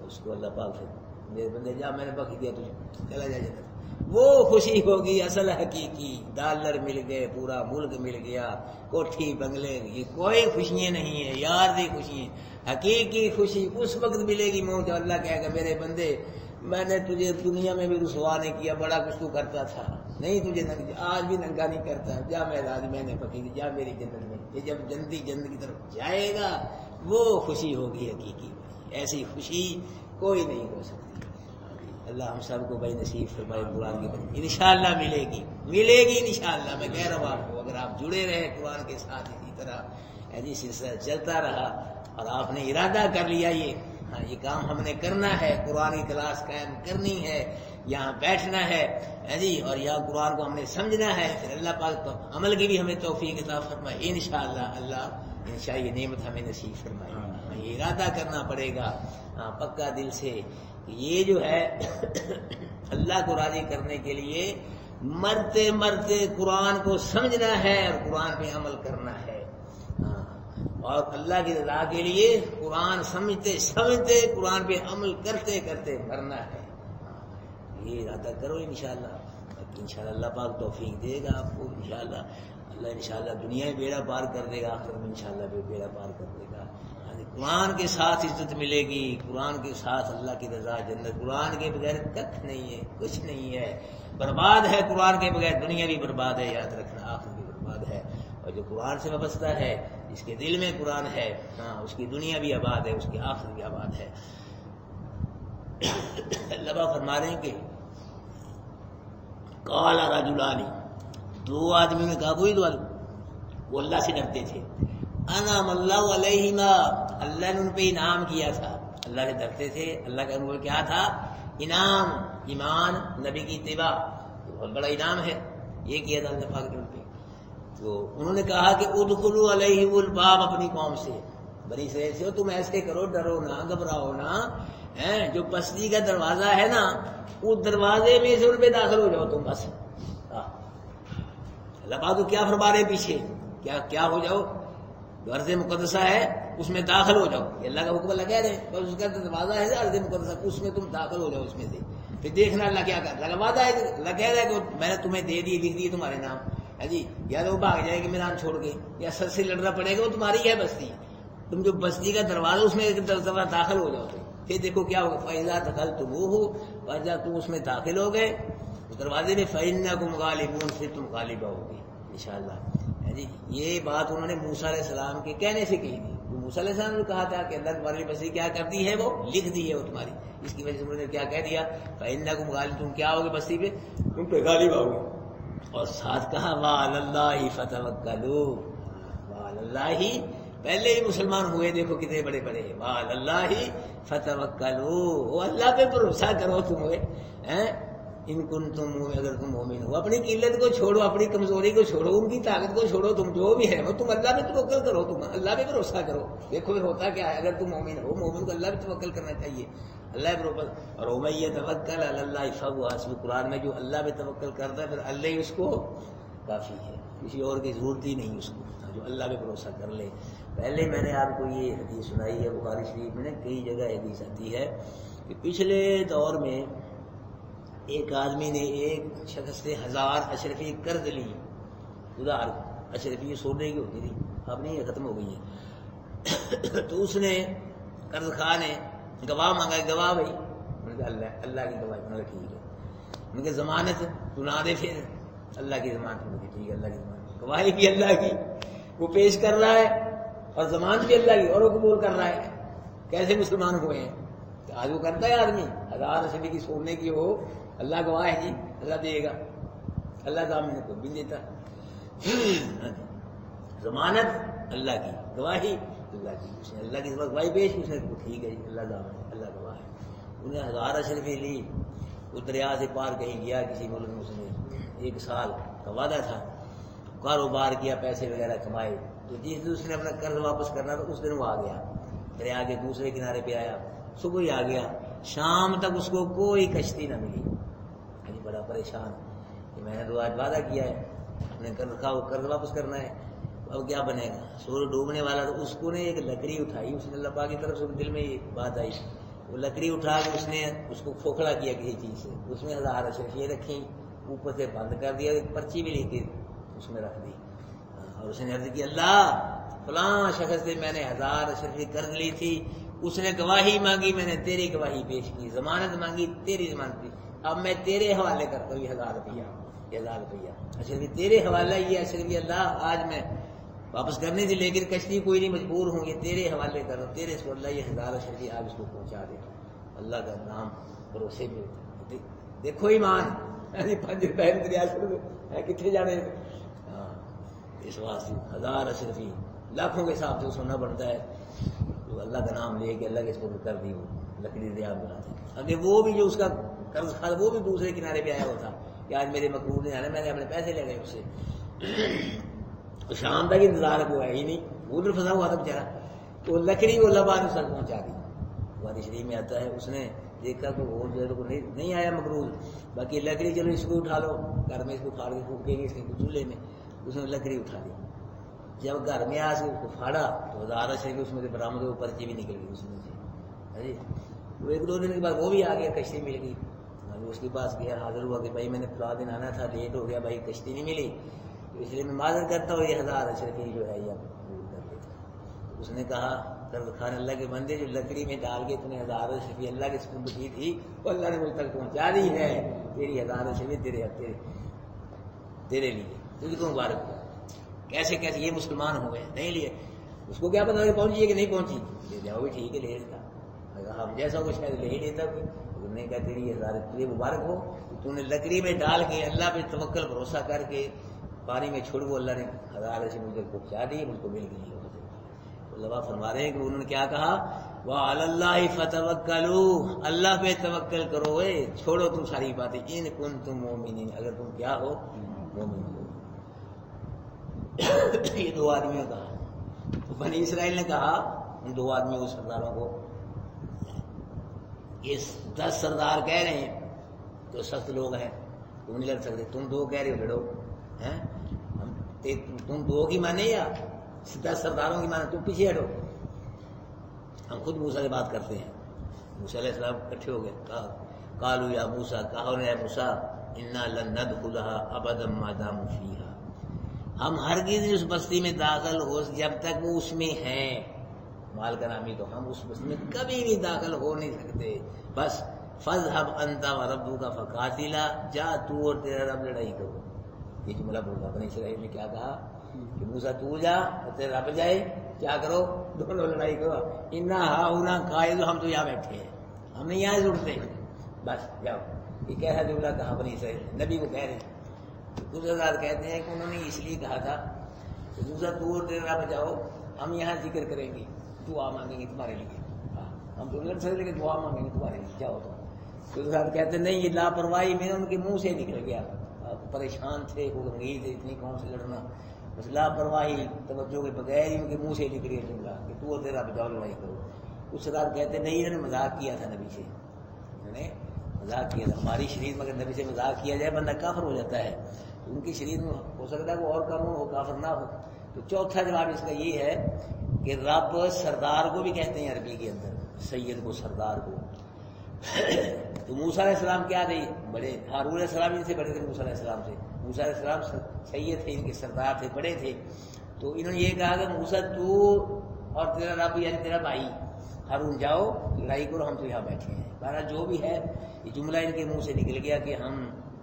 اس کو اللہ پاک سے میرے بندے جا، میں نے بخش دیا تجھے، چلا جائے جنت. وہ خوشی ہوگی اصل حقیقی. ڈالر مل گئے، پورا ملک مل گیا، کوٹھی بنگلے، یہ کوئی خوشیاں نہیں ہیں یار دی خوشی ہیں. حقیقی خوشی اس وقت ملے گی موت جب اللہ کہے گا میرے بندے میں نے تجھے دنیا میں بھی رسوا نہیں کیا، بڑا کچھ تو کرتا تھا، نہیں تجھے آج بھی ننگا نہیں کرتا، جا میں آج میں نے پکی جا میری جنت میں. یہ جب جنتی جنت کی طرف جائے گا وہ خوشی ہوگی حقیقی، ایسی خوشی کوئی نہیں ہو سکتی۔ اللہ ہم سب کو بھائی نصیب فرمائے قرآن کی بات انشاءاللہ ملے گی انشاءاللہ۔ میں کہہ رہا ہوں آپ کو، اگر آپ جڑے رہے قرآن کے ساتھ اسی طرح ایسی سلسلہ چلتا رہا اور آپ نے ارادہ کر لیا یہ کام ہم نے کرنا ہے، قرآن کی کلاس قائم کرنی ہے، یہاں بیٹھنا ہے جی، اور یہاں قرآن کو ہم نے سمجھنا ہے، پھر اللہ پاک تو عمل کی بھی ہمیں توفیق عطا فرمائے انشاءاللہ۔ اللہ انشاءاللہ یہ نعمت ہمیں نصیب فرمائے۔ یہ ارادہ کرنا پڑے گا پکا دل سے، یہ جو ہے اللہ کو راضی کرنے کے لیے مرتے مرتے قرآن کو سمجھنا ہے اور قرآن پہ عمل کرنا ہے، اور اللہ کی رضا کے لیے قرآن سمجھتے سمجھتے قرآن پہ عمل کرتے کرتے مرنا ہے۔ یہ ارادہ کرو انشاءاللہ، انشاءاللہ اللہ پاک توفیق دے گا آپ کو انشاءاللہ۔ اللہ انشاءاللہ دنیا میں بیڑا پار کر دے گا، آخر میں انشاءاللہ بیڑا پار کر دے گا۔ قرآن کے ساتھ عزت ملے گی، قرآن کے ساتھ اللہ کی رضا جنت، قرآن کے بغیر کچھ نہیں ہے، کچھ نہیں ہے، برباد ہے قرآن کے بغیر، دنیا بھی برباد ہے یاد رکھنا، آخر بھی برباد ہے۔ اور جو قرآن سے وابستہ ہے، جس کے دل میں قرآن ہے، اس کی دنیا بھی آباد ہے، اس کی آخر بھی آباد ہے۔ اللہ پاک فرما رہے ہیں کہ قال رجلان، دو آدمی نے کہا، کوئی دو آدمی وہ اللہ سے ڈرتے تھے، انعم اللہ علیہما، اللہ نے ان پہ انعام کیا تھا، اللہ سے ڈرتے تھے، اللہ کا ان کو کیا تھا؟ انعام، ایمان، نبی کی اتباع، بہت بڑا انعام ہے، یہ کیا تھا اللہ پاک نے ان پہ۔ تو انہوں نے کہا کہ ادخلوا علیہم الباب، اپنی قوم سے، بنی اسرائیل سے، تم ایسے کرو، ڈرو نہ، گھبراؤ نہ، جو بستی کا دروازہ ہے نا، اس دروازے میں سے ان پہ داخل ہو جاؤ تم بس۔ اللہ پاک تو کیا فرما رہے پیچھے، کیا ہو جاؤ، جو ارض مقدسہ ہے اس میں داخل ہو جاؤ، یہ اللہ کا حکم اللہ کہہ رہے ہیں، بس اس کا دروازہ ہے ارض مقدسہ، اس میں تم داخل ہو جاؤ، اس میں سے پھر دیکھنا اللہ کیا کرتا ہے۔ وعدہ ہے، اللہ کہہ رہا ہے کہ میں نے تمہیں دے دی، لکھ دی تمہارے نام ہے جی، یا تو وہ بھاگ جائے گی میدان چھوڑ کے، یا سر سے لڑنا پڑے گا، وہ تمہاری ہے بستی، تم جو بستی کا دروازہ اس میں داخل ہو جاؤ، پھر دیکھو کیا ہوگا، فَإِذَا دَخَلْتُمُوهُ، جب تم اس میں داخل ہو گئے اس دروازے میں، فَإِنَّكُمْ غَالِبُونَ، پھر تم غالب ہوگے انشاءاللہ۔ جی یہ بات انہوں نے موسیٰ علیہ السلام کے کہنے سے کہی تھی، موسیٰ علیہ السلام نے کہا تھا کہ اللہ تمہاری بستی کیا کرتی ہے، وہ لکھ دی ہے وہ تمہاری، اس کی وجہ سے انہوں نے کیا کہہ دیا، فَإِنَّكُمْ غَالِبُونَ، تم کیا ہوگے بستی پہ، تم پہ غالب ہوگے، اور ساتھ کہا وَعَلَى اللَّهِ فَتَوَكَّلُوا، وَعَلَى اللَّهِ، پہلے ہی مسلمان ہوئے دیکھو کتنے بڑے بڑے، وَعَلَى اللَّهِ فَتَوَكَّلُوا، وہ اللہ پہ بھروسہ کرو تم ہوئے، ان کنتم، اگر تم مومن ہو، اپنی قلت کو چھوڑو، اپنی کمزوری کو چھوڑو، ان کی طاقت کو چھوڑو، تم جو بھی ہے وہ تم اللہ پہ توکل کرو، تم اللہ پہ بھروسہ کرو۔ دیکھو پھر ہوتا کیا ہے، اگر تم مومن ہو، مومن کو اللہ پہ توکل کرنا چاہیے، اللہ پہ توکل، اور وَمَن يَتَوَكَّلْ عَلَى اللَّهِ فَهُوَ حَسْبُهُ، قرآن میں جو اللہ پہ توکل کرتا ہے پھر اللہ ہی اس کو کافی ہے، کسی اور کی ضرورت ہی نہیں اس کو، جو اللہ پہ بھروسہ کر لے۔ پہلے میں نے آپ کو یہ حدیث سنائی ہے، بخاری شریف میں نے کئی جگہ حدیث آتی ہے کہ پچھلے دور میں ایک آدمی نے ایک شخص سے 1000 اشرفی قرض لی، ادھار اشرفی سونے کی ہوتی تھی، اب نہیں ختم ہو گئی ہے، تو اس نے قرض خواہ نے گواہ مانگا، گواہ بھائی، انہوں نے کہا اللہ کی گواہ، انہوں نے ٹھیک ہے، انہوں نے کہا ضمانت تو نہ دے، پھر اللہ کی ضمانت، انہوں نے ٹھیک ہے اللہ کی ضمانت، گواہی بھی اللہ کی، وہ پیش کر رہا ہے اور ضمانت بھی اللہ کی، اور وہ قبول کر رہا ہے، کیسے مسلمان ہوئے ہیں؟ آج وہ کرتا ہے آدمی 1000 اشرفی کی سونے کی ہو، اللہ گواہ ہے جی، اللہ دے گا، اللہ ضامن کو بھی دیتا، ضمانت اللہ کی، گواہی اللہ کی، اس نے اللہ کی گواہی پیش، اس نے ٹھیک ہے جی اللہ ضامن ہے، اللہ گواہ ہے۔ انہیں 1000 اشرفی لی، وہ دریا سے پار کہیں گیا کسی ملک میں، اس نے 1 سال کا وعدہ تھا، کاروبار کیا، پیسے وغیرہ کمائے، تو جس دن اس نے اپنا قرض واپس کرنا تھا اس دن وہ آ گیا، دریا کے دوسرے کنارے پہ آیا، صبح ہی آ گیا، شام تک اس کو کوئی کشتی نہ ملی، بڑا پریشان کہ میں نے تو آج وعدہ کیا ہے، اپنے قرض وہ قرض واپس کرنا ہے، اب کیا بنے گا، سورج ڈوبنے والا، تو اس کو نے ایک لکڑی اٹھائی، اس نے اللہ پاک کی طرف سے دل میں یہ بات آئی، وہ لکڑی اٹھا کے اس نے اس کو کھوکھلا کیا کسی چیز سے، اس میں 1000 اشرفیاں رکھیں، اوپر سے بند کر دیا، ایک پرچی بھی لکھ کے اس میں رکھ دی، اور اس نے عرض کی اللہ فلاں شخص سے میں نے 1000 اشرفی قرض لی تھی، اس نے گواہی مانگی، میں نے تیری گواہی پیش کی، ضمانت مانگی، تیری ضمانت پیش، اب میں تیرے حوالے کرتا ہوں یہ 1000 روپیہ، یہ 1000 روپیہ اشرفی تیرے حوالہ، یہ اشرفی اللہ آج میں واپس کرنی تھی، لیکن کشتی کوئی نہیں، مجبور ہوں یہ تیرے حوالے کرو، تیرے اس کو اللہ یہ 1000 اشرفی آپ اس کو پہنچا دے، اللہ کا نام بھروسے میں دیکھو ایمان 5 روپئے کتنے جانے اس واسطے 1000 اشرفی لاکھوں کے حساب سے سونا بنتا ہے، تو اللہ کا نام لے کے اللہ کے اس کو کر دی، وہ لکڑی دیا بنا دی۔ اگر وہ بھی جو اس کا قرض کھا وہ بھی دوسرے کنارے پہ آیا ہوا تھا کہ آج میرے مقبول نے آنا، میں نے اپنے پیسے لے گئے اس سے، شام تک انتظار ہوا ہی نہیں، ادھر پھنسا ہوا تھا بیچارا، تو لکڑی وہ اللہ پاک نے سر پہنچا دی۔ حدیث شریف میں آتا ہے اس نے دیکھا کہ وہ جو کو نہیں آیا مقبول، باقی لکڑی چلو اس کو اٹھا لو، گھر میں اس کو پھاڑ کے پھونکے گی اس کے چولہے میں، اس نے لکڑی اٹھا لی، جب گھر میں آ کے اس کو پھاڑا تو 1000 اشرفی اس میں سے برآمد ہو، پرچی بھی نکل گئی اس میں سے۔ وہ 1-2 دن کے بعد وہ بھی آ گیا، کشتی مل گئی، اس کے پاس گیا، حاضر ہوا کہ بھائی میں نے فلاں دن آنا تھا، لیٹ ہو گیا بھائی، کشتی نہیں ملی، تو اس لیے میں معذرت کرتا ہوں، یہ 1000 اشرفی جو ہے یہ قبول کر لیتا۔ اس نے کہا قرض خان اللہ کے بندے، جو لکڑی میں ڈال کے تم نے 1000 اشرفی اللہ کے سپرد کی تھی وہ اللہ نے مجھ تک پہنچا دی ہے، تیری 1000 اشرفی تیرے لیے، تجھ کو مبارک ہو۔ کیسے کیسے یہ مسلمان ہوئے نہیں لیے، اس کو کیا پتا کہ پہنچی ہے کہ نہیں پہنچی، لے جاؤ بھی ٹھیک ہے، لے لیتا، ہم جیسا کچھ شاید لے ہی لیتا کوئی، انہوں نے کہا تیری 1000 تجھے مبارک ہو، تو نے لکڑی میں ڈال کے اللہ پہ توکل بھروسہ کر کے پانی میں چھوڑ، وہ اللہ نے 1000 سے مجھے پہنچا دی، مجھ کو مل گئی۔ اللہ فرما رہے ہیں کہ انہوں نے کیا کہا، وَعَلَى اللَّهِ فَتَوَكَّلُوا، اللہ پہ توکل کرو، چھوڑو تم ساری باتیں، ان کنتم مؤمنین، اگر تم کیا ہو مومن ہو۔ یہ 2 آدمیوں کا تو بنی اسرائیل نے کہا ان 2 آدمیوں کو، سرداروں کو، یہ 10 سردار کہہ رہے ہیں تو سخت لوگ ہیں، تم نہیں لڑ سکتے، تم 2 کہہ رہے ہو لڑو، تم 2 کی مانے یا 10 سرداروں کی مانے، تم پیچھے ہٹو، ہم خود موسیٰ سے بات کرتے ہیں۔ موسیٰ علیہ السلام اکٹھے ہو گئے، کہا قالوا یا موسیٰ، کہا اے موسیٰ انا لن ندخلها ابدا ما داموا فیہا، ہم ہرگز اس بستی میں داخل ہو جب تک وہ اس میں ہیں، مال کا نامی تو ہم اس بستی میں کبھی بھی داخل ہو نہیں سکتے، بس فاذهب انت وربك فقاتلا، جا تو اور تیرا رب لڑائی کرو۔ یہ جملہ بولا بنی اسرائیل نے، کیا کہا کہ موسیٰ تو جا اور تیرا رب جائے، کیا کرو دونوں لڑائی کرو، انا ہاہنا قاعد، ہم تو یہاں بیٹھے ہیں، ہم نہیں یہاں سے اٹھتے، بس جاؤ۔ یہ کیسا جملہ کہا بنی اسرائیل، نبی کو کہہ رہے ہیں۔ کچھ حضرات کہتے ہیں کہ انہوں نے اس لیے کہا تھا کہ موسیٰ تو اور تیرا رب جاؤ، ہم یہاں ذکر کریں گے، دعا مانگیں گے تمہارے لیے، ہم تو لڑ سکتے لیکن دعا مانگیں گے تمہارے لیے، جاؤ تو۔ کچھ حضرات کہتے ہیں نہیں، یہ لاپرواہی میں ان کے منہ سے نکل گیا، پریشان تھے، وہ غمگین تھے، اتنی کون سے لڑنا، بس لاپرواہی توجہ کے بغیر ہی ان کے منہ سے نکل گیا جملہ کہ تو اور تیرا رب جاؤ لڑائی کرو۔ کچھ حضرات کہتے ہیں نہیں، انہوں نے مذاق کیا تھا نبی سے، انہوں نے مذاق کیا تھا، ہماری شریعت میں اگر نبی سے مذاق کیا جائے بندہ کافر ہو جاتا ہے، ان کی شریعت میں ہو سکتا ہے وہ اور کم ہو، کافر نہ ہو۔ تو چوتھا جواب اس کا یہ ہے کہ رب سردار کو بھی کہتے ہیں عربی کے اندر، سید کو، سردار کو۔ تو موسیٰ علیہ السلام کیا تھے، بڑے، ہارون علیہ السلام ان سے بڑے تھے موسیٰ علیہ السلام سے، موسیٰ علیہ السلام سید تھے، ان کے سردار تھے، بڑے تھے۔ تو انہوں نے یہ کہا کہ موسیٰ تو اور تیرا رب یعنی تیرا بھائی ہارون جاؤ لڑائی کرو، ہم تو یہاں بیٹھے ہیں۔ بہرحال جو بھی ہے، یہ جملہ ان کے منہ سے نکل گیا کہ ہم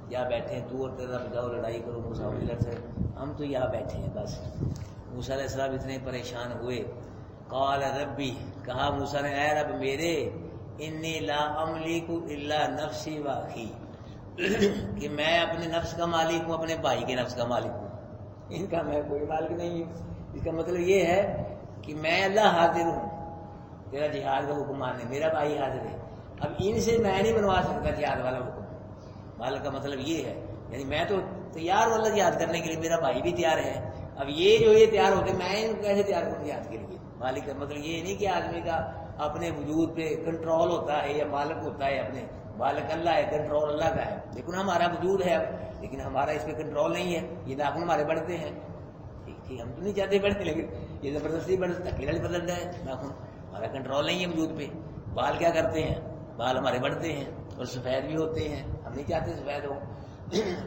یہاں بیٹھے ہیں، تو اور تیرا رب جاؤ لڑائی کرو، موسیٰ نہیں لڑ سکتے، ہم تو یہاں بیٹھے ہیں بس۔ موسیٰ علیہ السلام اتنے پریشان ہوئے، قال ربی، کہا موسیٰ نے اے رب میرے، انی لا املک الا نفسی و اخی، کہ میں اپنے نفس کا مالک ہوں، اپنے بھائی کے نفس کا مالک ہوں، ان کا میں کوئی مالک نہیں ہوں۔ اس کا مطلب یہ ہے کہ میں اللہ حاضر ہوں تیرا جہاد کا حکم ماننے، میرا بھائی حاضر ہے، اب ان سے میں نہیں بنوا سکتا جہاد والا حکم۔ مالک کا مطلب یہ ہے، یعنی میں تو تیار ہوں اللہ جہاد کرنے کے لیے، میرا بھائی بھی تیار ہے، اب یہ جو یہ تیار ہوتے میں ان کو کیسے تیار کروں جہاد کے لیے۔ مالک کا مطلب یہ نہیں کہ آدمی کا اپنے وجود پہ کنٹرول ہوتا ہے یا مالک ہوتا ہے، اپنے مالک اللہ ہے، کنٹرول اللہ کا ہے، لیکن ہمارا وجود ہے اب، لیکن ہمارا اس پہ کنٹرول نہیں ہے، یہ ناخن ہمارے بڑھتے ہیں، ٹھیک ہم تو نہیں چاہتے بڑھتے، لیکن یہ زبردستی بڑھتا ہے، بدلتا ہے ناخن، ہمارا کنٹرول نہیں ہے وجود پہ۔ بال کیا کرتے ہیں، بال ہمارے بڑھتے ہیں اور سفید بھی ہوتے ہیں، ہم نہیں چاہتے سفید ہو،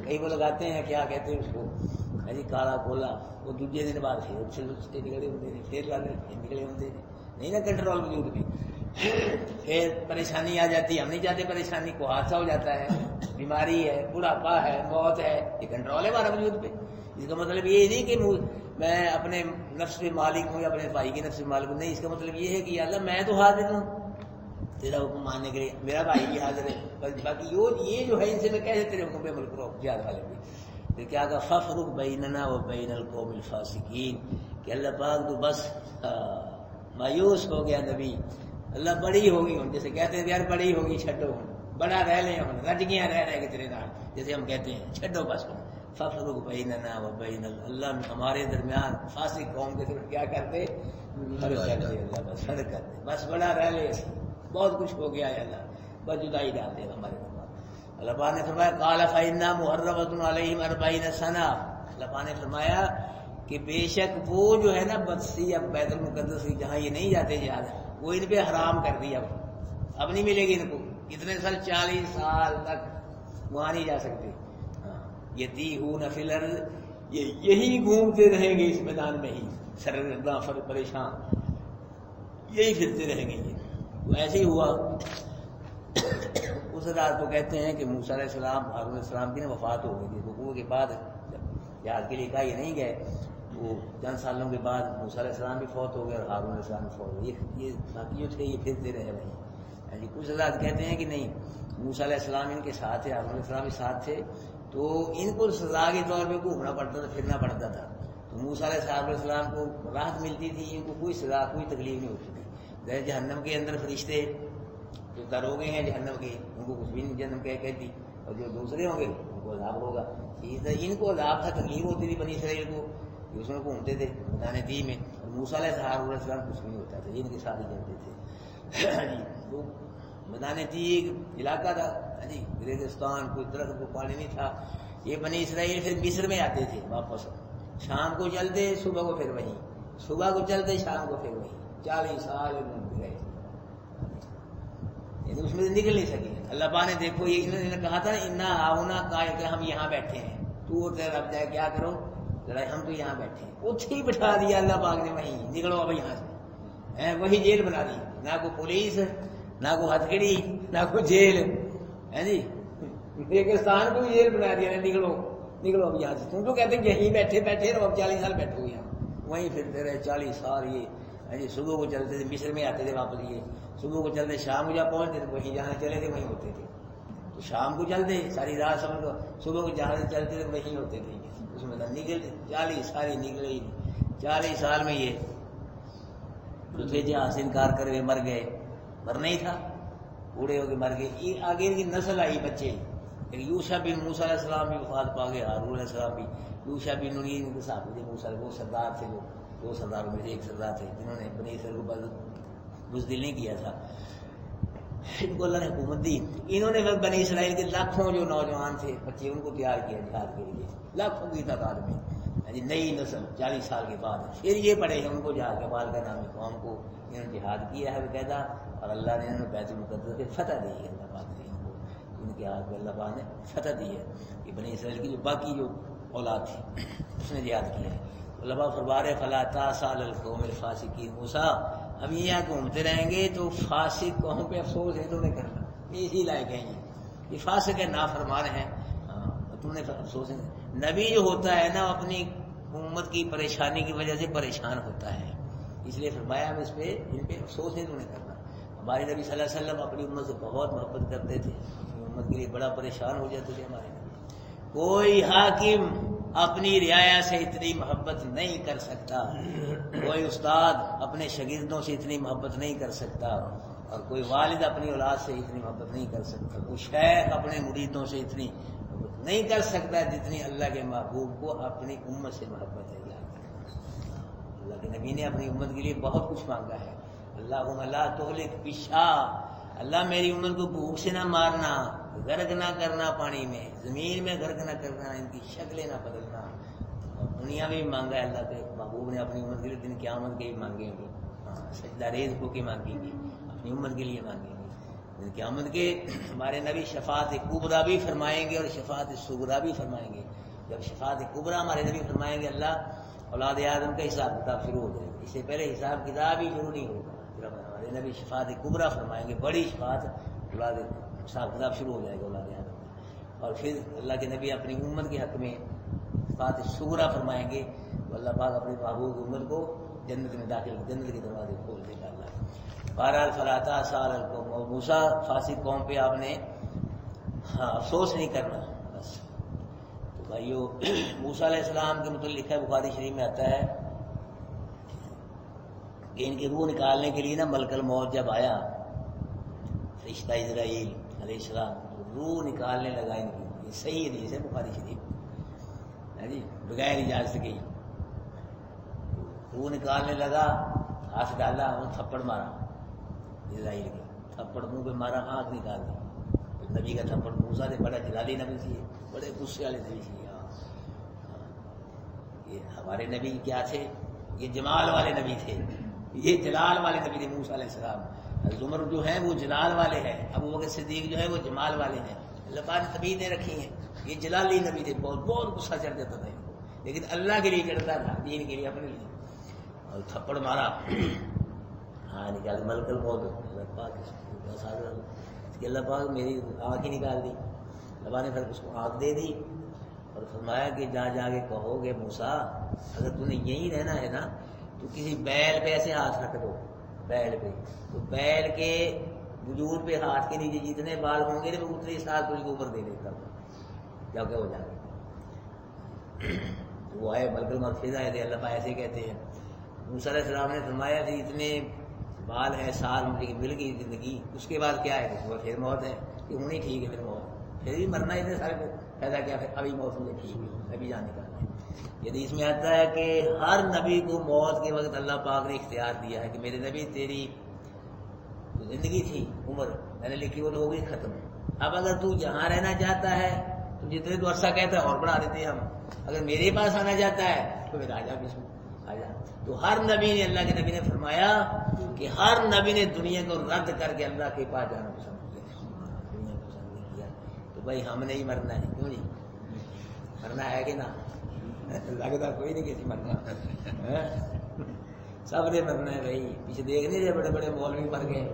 کئی وہ لگاتے ہیں کیا کہتے ہیں اس کو، جی کالا کولا، وہ دوسرے دن بعد پھر نکلے ہوتے ہیں، پھر نکلے ہوتے ہیں، نہیں نا کنٹرول وجود پہ۔ پھر پریشانی آ جاتی ہے، ہم نہیں چاہتے پریشانی، کو حادثہ ہو جاتا ہے، بیماری ہے، بڑھاپا ہے، موت ہے، یہ کنٹرول ہے ہمارا وجود پہ۔ اس کا مطلب یہ نہیں کہ میں اپنے نفس پہ مالک ہوں یا اپنے بھائی کے نفس پہ مالک ہوں، نہیں، اس کا مطلب یہ ہے کہ یا اللہ میں تو حاضر ہوں تیرا حکم ماننے کے لیے، میرا بھائی بھی حاضر ہے، باقی یہ جو ہے ان سے میں کیسے تیرے حکم پہ عمل کرو جہاد والے بھی. پھر کیا کہا ففرق بیننا و بین القوم الفاسقین، کہ اللہ پاک تو بس مایوس ہو گیا نبی، اللہ بڑی ہوگی ہوں، جیسے کہتے ہیں یار بڑی ہوگی چھڈو ہوں، بڑا رہ لیں ہوں، رج گیا رہ کے تیرے نام، جیسے ہم کہتے ہیں چھڈو بس ہوں. ففرق بیننا و بین اللہ ہمارے درمیان فاسق قوم کے صرف کیا کرتے فرق کر دے، اللہ بس فرق کر دے، بس بڑا رہ لے، بہت کچھ ہو گیا ہے اللہ، بس جدائی ڈال دے ہمارے درمیان. اللہ پاک نے فرمایا قال فإنا محرمۃ علیہم 40 سنہ، اللہ پاک نے فرمایا کہ بے شک وہ جو ہے نا بدسی اب بیت المقدس جہاں یہ نہیں جاتے جہاد، وہ ان پہ حرام کر دیا، اب نہیں ملے گی ان کو اتنے سال، 40 سال تک وہاں نہیں جا سکتے. یتیہون فی الارض، یہی گھومتے رہیں گے اس میدان میں ہی، سرگرداں پریشان یہی پھرتے رہیں گے. یہ تو ایسے ہی ہوا. اس رات کو کہتے ہیں کہ موسیٰ علیہ السلام، ہارون علیہ السلام کی نا وفات ہو گئی تھی. رکوع کے بعد جب جہاد کے لیے کہا یہ نہیں گئے، وہ چند سالوں کے بعد موسیٰ علیہ السلام بھی فوت ہو گئے اور ہارون علیہ السلام بھی فوت ہو گئے. یہ باقی جو تھے یہ پھرتے رہے وہیں. کچھ حضرات کہتے ہیں کہ نہیں، موسیٰ علیہ السلام ان کے ساتھ تھے، ہارون علیہ السلام بھی ساتھ تھے، تو ان کو سزا کے طور پہ گھومنا پڑتا تھا، پھرنا پڑتا تھا. تو موسیٰ علیہ السلام کو راحت ملتی تھی، ان کو کوئی سزا کوئی تکلیف نہیں ہوتی تھی. جہنم کے اندر فرشتے جو دروگے ہیں جہنم کے، ان کو کچھ بھی نہیں جہنم کہتی، اور جو دوسرے ہوں گے ان کو عذاب ہوگا. ان کو عذاب تھا، تکلیف ہوتی تھی بنی اسرائیل کو، اس میں گھومتے تھے میدان تی میں، اور موسیٰ علیہ السلام کچھ نہیں ہوتا تھا، ان کے ساتھ ہی چلتے تھے. وہ میدان تی ایک علاقہ تھا جی، ریگستان، کوئی درخت کو پانی نہیں تھا. یہ بنی اسرائیل پھر مصر میں آتے تھے واپس، شام کو چلتے صبح کو پھر وہیں، صبح کو چلتے شام کو پھر وہیں. 40 سال گئے، اس میں نکل نہیں سکے. اللہ پاک نے دیکھو یہ انہوں نے کہا تھا انا آؤنا کا کہ ہم یہاں بیٹھے ہیں، تو تیرا رب جائے کیا کرو لڑائی، ہم تو یہاں بیٹھے ہیں. اتھے ہی بٹھا دیا اللہ پاک نے، وہیں نکلو اب یہاں سے، وہی جیل بنا دی، نہ کوئی پولیس، نہ کوئی ہتھکڑی، نہ کوئی جیل ہے جی. ریگستان کو بھی جیل بنا دیا، نکلو نکلو اب یہاں سے. تم تو کہتے ہیں یہیں بیٹھے بیٹھے رہو، اب 40 سال بیٹھو یہاں، وہیں پھرتے رہے 40 سال. یہ جی صبح کو چلتے تھے، مصر میں آتے تھے واپس، یہ صبح کو چلتے شام کو جا پہنچتے تھے، وہیں جہاں چلے تھے وہیں ہوتے تھے. تو شام کو چلتے ساری رات سمجھ لو، صبح کو جہاں سے چلتے تھے وہیں ہوتے تھے. اس میں نکلتے 40 سال نکلے ہی نہیں. 40 سال میں یہ دوسرے جہاں سے انکار کر کے مر گئے، مرنا ہی تھا، بوڑھے ہو کے مر گئے. یہ آگے ان کی نسل آئی بچے، یوشع بن موسیٰ علیہ السلام بھی وفات پا گئے، ہارون علیہ السلام بھی. یوشع بن نون ان کے ساتھ تھے موسیٰ، وہ سردار تھے، وہ 2 سرداروں میں سے ایک سردار تھے جنہوں نے بنی اسرائیل کو بزدل نہیں کیا تھا. ان کو اللہ نے حکومت دی. انہوں نے بنی اسرائیل کے لاکھوں جو نوجوان تھے بچے، ان کو تیار کیا جہاد کے لیے، لاکھوں کی تعداد میں. نئی نسل 40 سال کے بعد پھر یہ پڑے ہیں، ان کو جہاد کے بعد کا نامی قوم کو انہوں نے جہاد کیا ہے باقاعدہ، اور اللہ نے انہوں نے بیت المقدس پہ فتح دی ہے. اللہ پاک نے ان کو، ان کے ہاتھ میں اللہ پاک نے فتح دی ہے. کہ بنی اسرائیل کی جو باقی جو اولاد تھی اس نے جہاد کیا ہے. اللہ پاک فرما رہے فلا تاسأ علی القوم الفاسقین. موسیٰ اب یہ یہاں گھومتے رہیں گے تو فاسق قوم پہ افسوس ہے تو نہیں کرنا، اسی لائق ہیں یہ فاسق ہے، نافرمان ہیں، تم نے افسوس ہے. نبی جو ہوتا ہے نا اپنی امت کی پریشانی کی وجہ سے پریشان ہوتا ہے، اس لیے فرمایا ہم اس پہ ان پہ افسوس نہیں تو نہیں کرنا. ہمارے نبی صلی اللہ علیہ وسلم اپنی امت سے بہت محبت کرتے تھے، اپنی امت کے لیے بڑا پریشان ہو جاتے تھے. ہمارے نبی کوئی حاکم اپنی رعایا سے اتنی محبت نہیں کر سکتا، کوئی استاد اپنے شاگردوں سے اتنی محبت نہیں کر سکتا، اور کوئی والد اپنی اولاد سے اتنی محبت نہیں کر سکتا، کوئی شیخ اپنے مریدوں سے اتنی محبت نہیں کر سکتا جتنی اللہ کے محبوب کو اپنی امت سے محبت ہے. اللہ کے نبی نے اپنی امت کے لیے بہت کچھ مانگا ہے. اللہم لا تہلک بالشاء، اللہ میری امت کو بھوک سے نہ مارنا، غرق نہ کرنا پانی میں، زمین میں غرق نہ کرنا، ان کی شکلیں نہ بدلنا. اور دنیا میں بھی مانگا ہے اللہ کے محبوب نے اپنی امت کے لیے، دن قیامت کے بھی مانگیں گے، سجدہ ریز ہو کے مانگیں گے، اپنی امت کے لیے مانگیں گے. دن قیامت کے ہمارے نبی شفاعت کبریٰ بھی فرمائیں گے اور شفاعت صغریٰ بھی فرمائیں گے. جب شفاعت کبریٰ ہمارے نبی فرمائیں گے اللہ اولاد آدم کا حساب کتاب شروع ہو جائے گا، اس سے پہلے حساب کتاب ہی شروع نہیں ہوگا. ہمارے نبی شفاعت کبریٰ فرمائیں گے، بڑی شفاعت، اولاد حساب کتاب شروع ہو جائے گا اولاد آدم کا. اور پھر اللہ کے نبی اپنی امت کے حق میں شفاعت صغریٰ فرمائیں گے، تو اللہ پاک اپنی محبوب کی امت کو جنت میں داخل، جنت کے دروازے کھول دے گا اللہ۔ بہرحال فلاطا سال القوم، اور موسیٰ فاسق قوم پہ آپ نے افسوس نہیں کرنا بس۔ تو بھائیو موسیٰ علیہ السلام کے متعلق ہے، بخاری شریف میں آتا ہے کہ ان کی روح نکالنے کے لیے نا ملک الموت جب آیا، فرشتہ اسرائیل علیہ السلام روح نکالنے لگا ان کی، یہ صحیح حدیث ہے بخاری شریف ہے جی، بغیر اجازت کے روح نکالنے لگا، ہاتھ ڈالا اور تھپڑ مارا اسرائیل کے، تھپڑ منہ پہ مارا، آنکھ نکال دی۔ نبی کا تھپڑ موسیٰ نے بڑا جلالی نبی تھی، بڑے غصے والے نبی تھے۔ یہ ہمارے نبی کیا تھے؟ یہ جمال والے نبی تھے، یہ جلال والے نبی تھے موسیٰ علیہ السلام۔ عمر جو ہے وہ جلال والے ہیں، ابو بکر صدیق جو ہے وہ جمال والے ہیں۔ اللہ پاک نے طبیعتیں رکھی ہیں، یہ جلالی نبی تھے، بہت بہت غصہ چڑھ جاتا تھا ان کو، لیکن اللہ کے لیے چڑھتا تھا، دین کے لیے، اپنے لیے۔ اور تھپڑ مارا، ہاں نکال ملک الموت، اللہ پاک کہ اللہ پاک میری آنکھ ہی نکال دی۔ اللہ نے پھر اس کو آنکھ دے دی اور فرمایا کہ جا کے کہو گے موسیٰ اگر تو نے یہیں رہنا ہے نا تو کسی بیل پہ ایسے ہاتھ رکھ دو، بیل پہ، تو بیل کے وجود پہ ہاتھ کے نیچے جتنے بال ہوں گے میں اتنے سال تجھ کو اوپر دے دیتا ہوں، جا کے ہو جائے۔ وہ آئے ملک الموت پھر آئے تھے، اللہ پاک ایسے کہتے ہیں۔ موسیٰ علیہ السلام نے فرمایا کہ اتنے بال ہے، سال مل گئی زندگی، اس کے بعد کیا ہے؟ اس کے بعد پھر موت ہے، کہ ہونی ٹھیک ہے، پھر موت، پھر بھی مرنا اتنے سارے کو پیدا کیا، پھر ابھی موت مجھے ٹھیک ہے، ابھی جان نکالنا ہے۔ یہ اس میں آتا ہے کہ ہر نبی کو موت کے وقت اللہ پاک نے اختیار دیا ہے کہ میرے نبی تیری زندگی تھی، عمر میں نے لکھی وہ تو ہو گئی ختم، اب اگر تو جہاں رہنا چاہتا ہے تو جتنے تو عرصہ کہتا ہے اور بڑھا دیتے ہیں ہم، اگر میرے پاس آنا چاہتا ہے تو پھر آ جا، آ جا۔ تو ہر نبی نے، اللہ کے نبی نے فرمایا کہ ہر نبی نے دنیا کو رد کر کے اللہ کے پاس جانا پسند کیا، دنیا کو پسند نہیں کیا۔ تو بھائی ہم نے ہی مرنا ہے، کیوں نہیں مرنا ہے کہ نہ؟ لگتا کوئی نہیں کسی مرنا، سب نے مرنا ہے بھائی۔ پیچھے دیکھ نہیں رہے بڑے بڑے مولوی مر گئے،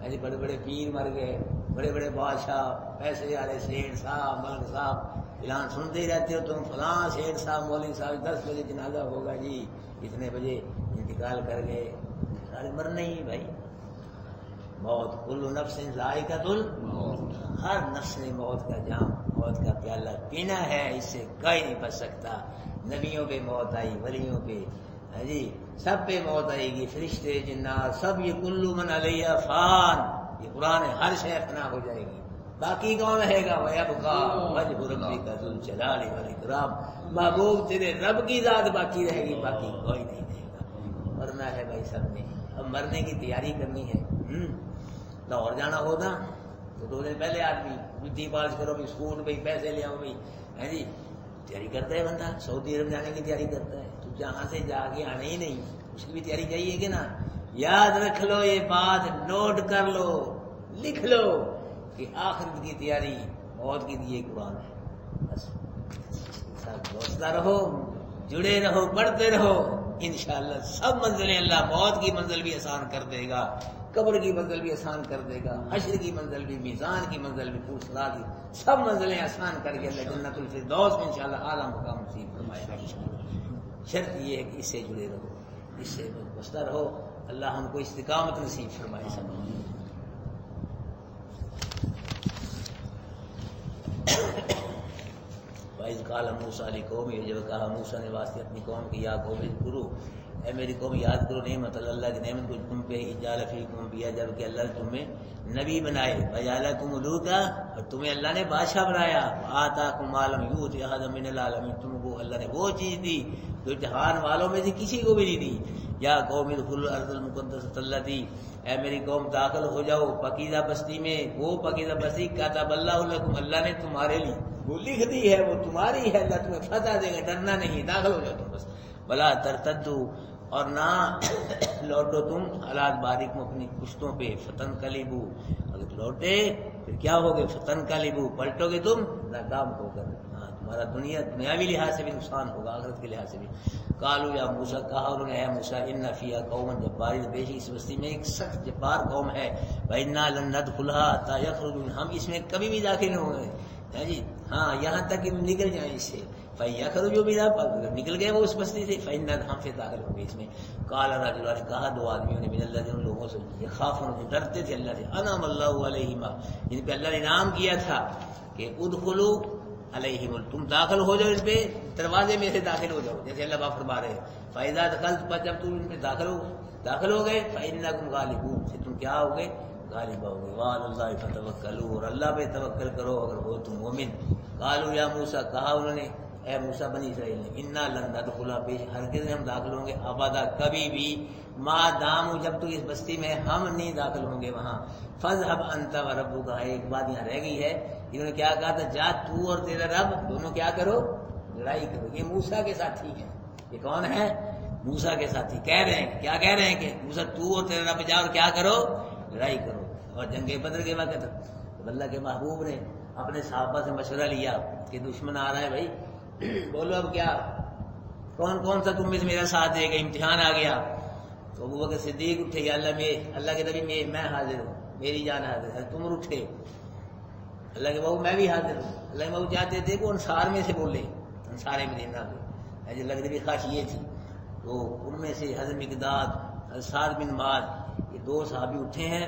ایسے بڑے بڑے پیر مر گئے، بڑے بڑے بادشاہ، پیسے والے سیٹھ صاحب، ملک صاحب، اعلان سنتے ہی رہتے ہو تم، فلاں سیٹھ صاحب، مولوی صاحب 10 بجے جنازہ ہوگا جی، اتنے بجے انتقال کر گئے، سارے مرنا ہی بھائی۔ موت، کل نفس ذائقۃ الموت، ہر نفس نے موت کا جام، موت کا پیالہ پینا ہے، اس سے کوئی نہیں بچ سکتا۔ نبیوں پہ موت آئی، ولیوں پہ، ہاں جی سب پہ موت آئے گی، فرشتے جنات سب، یہ کل من علیہ فان، یہ قرآن ہے، ہر شے فنا ہو جائے گی، باقی کون رہے گا؟ وَيَبْقَىٰ وَجْهُ رَبِّكَ ذُو الْجَلَالِ وَالْإِكْرَامِ، محبوب تیرے رب کی ذات باقی رہے گی، باقی کوئی نہیں رہے گا۔ مرنا ہے بھائی سب نے، اب مرنے کی تیاری کرنی ہے۔ لاہور جانا ہوتا تو 2 دن پہلے آدمی جدی پاس کرو بھی، اسکول بھائی پیسے لے آؤ بھائی، ہے جی تیاری کرتا ہے بندہ، سعودی عرب جانے کی تیاری کرتا ہے، تو جہاں سے جا کے آنا ہی نہیں، اس کی بھی تیاری چاہیے کہ نا۔ یاد رکھ لو، یہ بات نوٹ کر لو، لکھ لو کہ آخرت کی تیاری موت کی دیے قرآن ہے، بس دوستہ رہو، جڑے رہو، پڑھتے رہو، انشاءاللہ سب منزلیں اللہ موت کی منزل بھی آسان کر دے گا، قبر کی منزل بھی آسان کر دے گا، حشر کی منزل بھی، میزان کی منزل بھی، پوچھنا کی سب منزلیں آسان کر کے اللہ جنت الفردوس میں انشاءاللہ اعلیٰ مقام نصیب فرمائے گا۔ شرط یہ ہے کہ اس سے جڑے رہو، اس سے وابستہ رہو، اللہ ہم کو استقامت نصیب فرمائے سب۔ وَإِذْ قَالَ مُوسَىٰ لِقَوْمِهِ، جب کہا موسیٰ نے واسطے اپنی قوم کی، یا قوم اذکروا، اے میری قوم یاد کرو نعمت اللہ کی نعمت کو تم پہ، جعل فیکم انبیاء، جب کہ اللہ نے تمہیں نبی بنائے، وجعلکم ملوکا، اور تمہیں اللہ نے بادشاہ بنایا، وآتاکم ما لم یؤت احدا من العالمین، تم کو اللہ نے وہ چیز دی جو جہان والوں میں سے کسی کو بھی نہیں دی۔ یا قوم ادخلوا الارض المقدسۃ التی، اے میری قوم داخل ہو جاؤ پاکیزہ بستی میں، وہ پاکیزہ بستی کتب اللہ لکم، اللہ نے تمہارے لیے وہ لکھ دی ہے، وہ تمہاری ہے، اللہ تمہیں فتح دے گا، ڈرنا نہیں، داخل ہو جاؤ تم بس۔ ولا ترتدوا، اور نہ لوٹو تم، حالات باریک اپنی پشتوں پہ، فتن قلیبو، اگر لوٹے پھر کیا ہوگے؟ فتن قلیبو، پلٹو گے تم ناکام ہو کر، ہاں تمہارا دنیاوی لحاظ سے بھی نقصان ہوگا، آخرت کے لحاظ سے بھی۔ قالوا یا موسیٰ، کہا انہوں نے، اے موسیٰ، ان فیہا قوما جبارین، بے شک اس بستی میں ایک سخت جبار قوم ہے، وَإِنَّا لَن نَدْخُلْهَا حَتَّىٰ يَخْرُجُوا، ہم اس میں کبھی بھی داخل نہیں ہوں گے، جی ہاں یہاں تک کہ نکل جائیں اس سے، فَيَخْرُجُوا مِنْهَا، نکل گئے وہ اس بستی سے، فَإِنَّا، ہم پھر داخل ہوں گے اس میں. قَالَ رَجُلَانِ، کہا دو آدمیوں نے، مِنَ الَّذِينَ، لوگوں سے، يَخَافُونَ، جو ڈرتے تھے اللہ سے، أَنْعَمَ اللَّهُ عَلَيْهِمَا، جن پہ اللہ نے انعام کیا تھا کہ ادخلوا علیہم، تم داخل ہو جاؤ اس پہ، دروازے میں سے داخل ہو جاؤ، جیسے اللہ پاک فرما رہے ہیں. فَإِذَا دَخَلْتُمْ، پر جب تم ان میں داخل ہو گئے، فَإِنَّكُمْ غَالِبُونَ، پھر تم کیا ہو گئے؟ غالب ہو گئے. وَعَلَى اللَّهِ فَتَوَكَّلُوا، اور اللہ پہ توکل کرو اگر ہو تم مومن. قالوا یا موسیٰ، کہا انہوں نے، اے موسیٰ بنی اسرائیل نے، انا لن ندخلها، بے شک ہرگز ہم داخل ہوں گے، ابدا، کبھی بھی، ما داموا، جب تک اس بستی میں ہم نہیں داخل ہوں گے وہاں. فاذهب انت وربك، ایک بات یہاں رہ گئی ہے، انہوں نے کیا کہا تھا، جا تو اور تیرا رب دونوں کیا کرو، لڑائی کرو. یہ موسیٰ کے ساتھی ہیں. یہ کون ہے؟ موسیٰ کے ساتھی. کہہ رہے ہیں، کیا کہہ رہے ہیں کہ موسیٰ تو اور تیرا رب جاؤ اور کیا کرو، لڑائی کرو. اور جنگ بدر کے وقت اللہ کے محبوب نے اپنے صحابہ سے مشورہ لیا کہ دشمن آ رہا ہے بھائی، بولو اب کیا، کون کون سا تم میں سے میرا ساتھ دے گا، امتحان آ گیا. تو ابو بکر صدیق اٹھے، یا اللہ کے نبی میں حاضر ہوں، میری جان حاضر ہے. تم اٹھے، اللہ کے بابو میں بھی حاضر ہوں. اللہ کے بابو چاہتے تھے کہ انصار میں سے بولے، انصار مدینہ میں، ایسے اللہ کے نبی خواہش یہ تھی. تو ان میں سے حضرت مقداد، سعد بن معاذ، یہ دو صحابی اٹھے ہیں.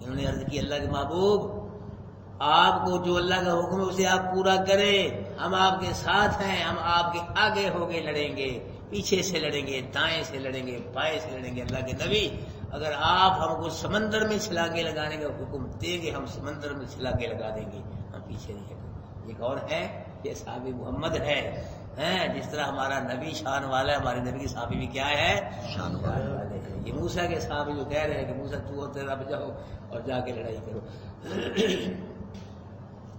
انہوں نے عرض کی، اللہ کے محبوب، آپ کو جو اللہ کا حکم ہے اسے آپ پورا کریں، ہم آپ کے ساتھ ہیں، ہم آپ کے آگے ہو کے لڑیں گے، پیچھے سے لڑیں گے، دائیں سے لڑیں گے، بائیں سے لڑیں گے. اللہ کے نبی، اگر آپ ہم کو سمندر میں چھلانگے لگانے کا حکم دیں گے، ہم سمندر میں چھلانگے لگا دیں گے، ہم پیچھے نہیں ہٹیں گے. یہ کون ہے؟ یہ صحابی محمد ہے. جس طرح ہمارا نبی شان والا ہے، ہمارے نبی کے صحابی بھی کیا ہے؟ شان والے ہیں. یہ موسیٰ کے صحابی جو کہہ رہے ہیں کہ موسیٰ تو اور تیرا رب جاؤ اور جا کے لڑائی کرو.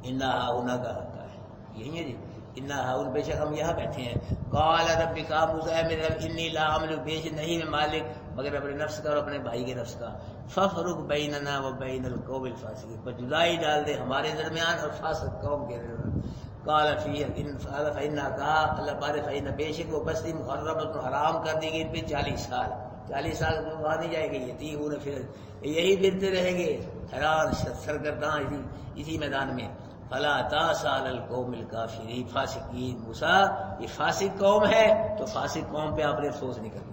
انا ہاؤنا کا حق ہے، یہی ہے جی، انا ہاؤن، بے شک ہم یہاں بیٹھے ہیں. قال رب، کا موسیٰ، اے میرے رب، انی لا عمل، بے شک نہیں میں مالک مگر اپنے نفس کا اور اپنے بھائی کے نفس کا. ففرق بیننا و بین القوم الفاسقین، پر جدائی ڈال دے ہمارے درمیان اور فاسق قوم کے درمیان. قال فی فإنا، کہا اللہ بارے، فإنا، بے شک وہ بستی محرمۃ، حرام کر دی گئی ان پہ 40 سال. 40 سال وہاں نہیں جائے گی، یتیہون پھر یہی پھرتے رہیں گے حیران سرگرداں اسی میدان میں. فلا تاس علی القوم الکافرین، فاسقین. موسیٰ، یہ فاسق قوم ہے، تو فاسق قوم پہ آپ نے افسوس نہیں کرنا.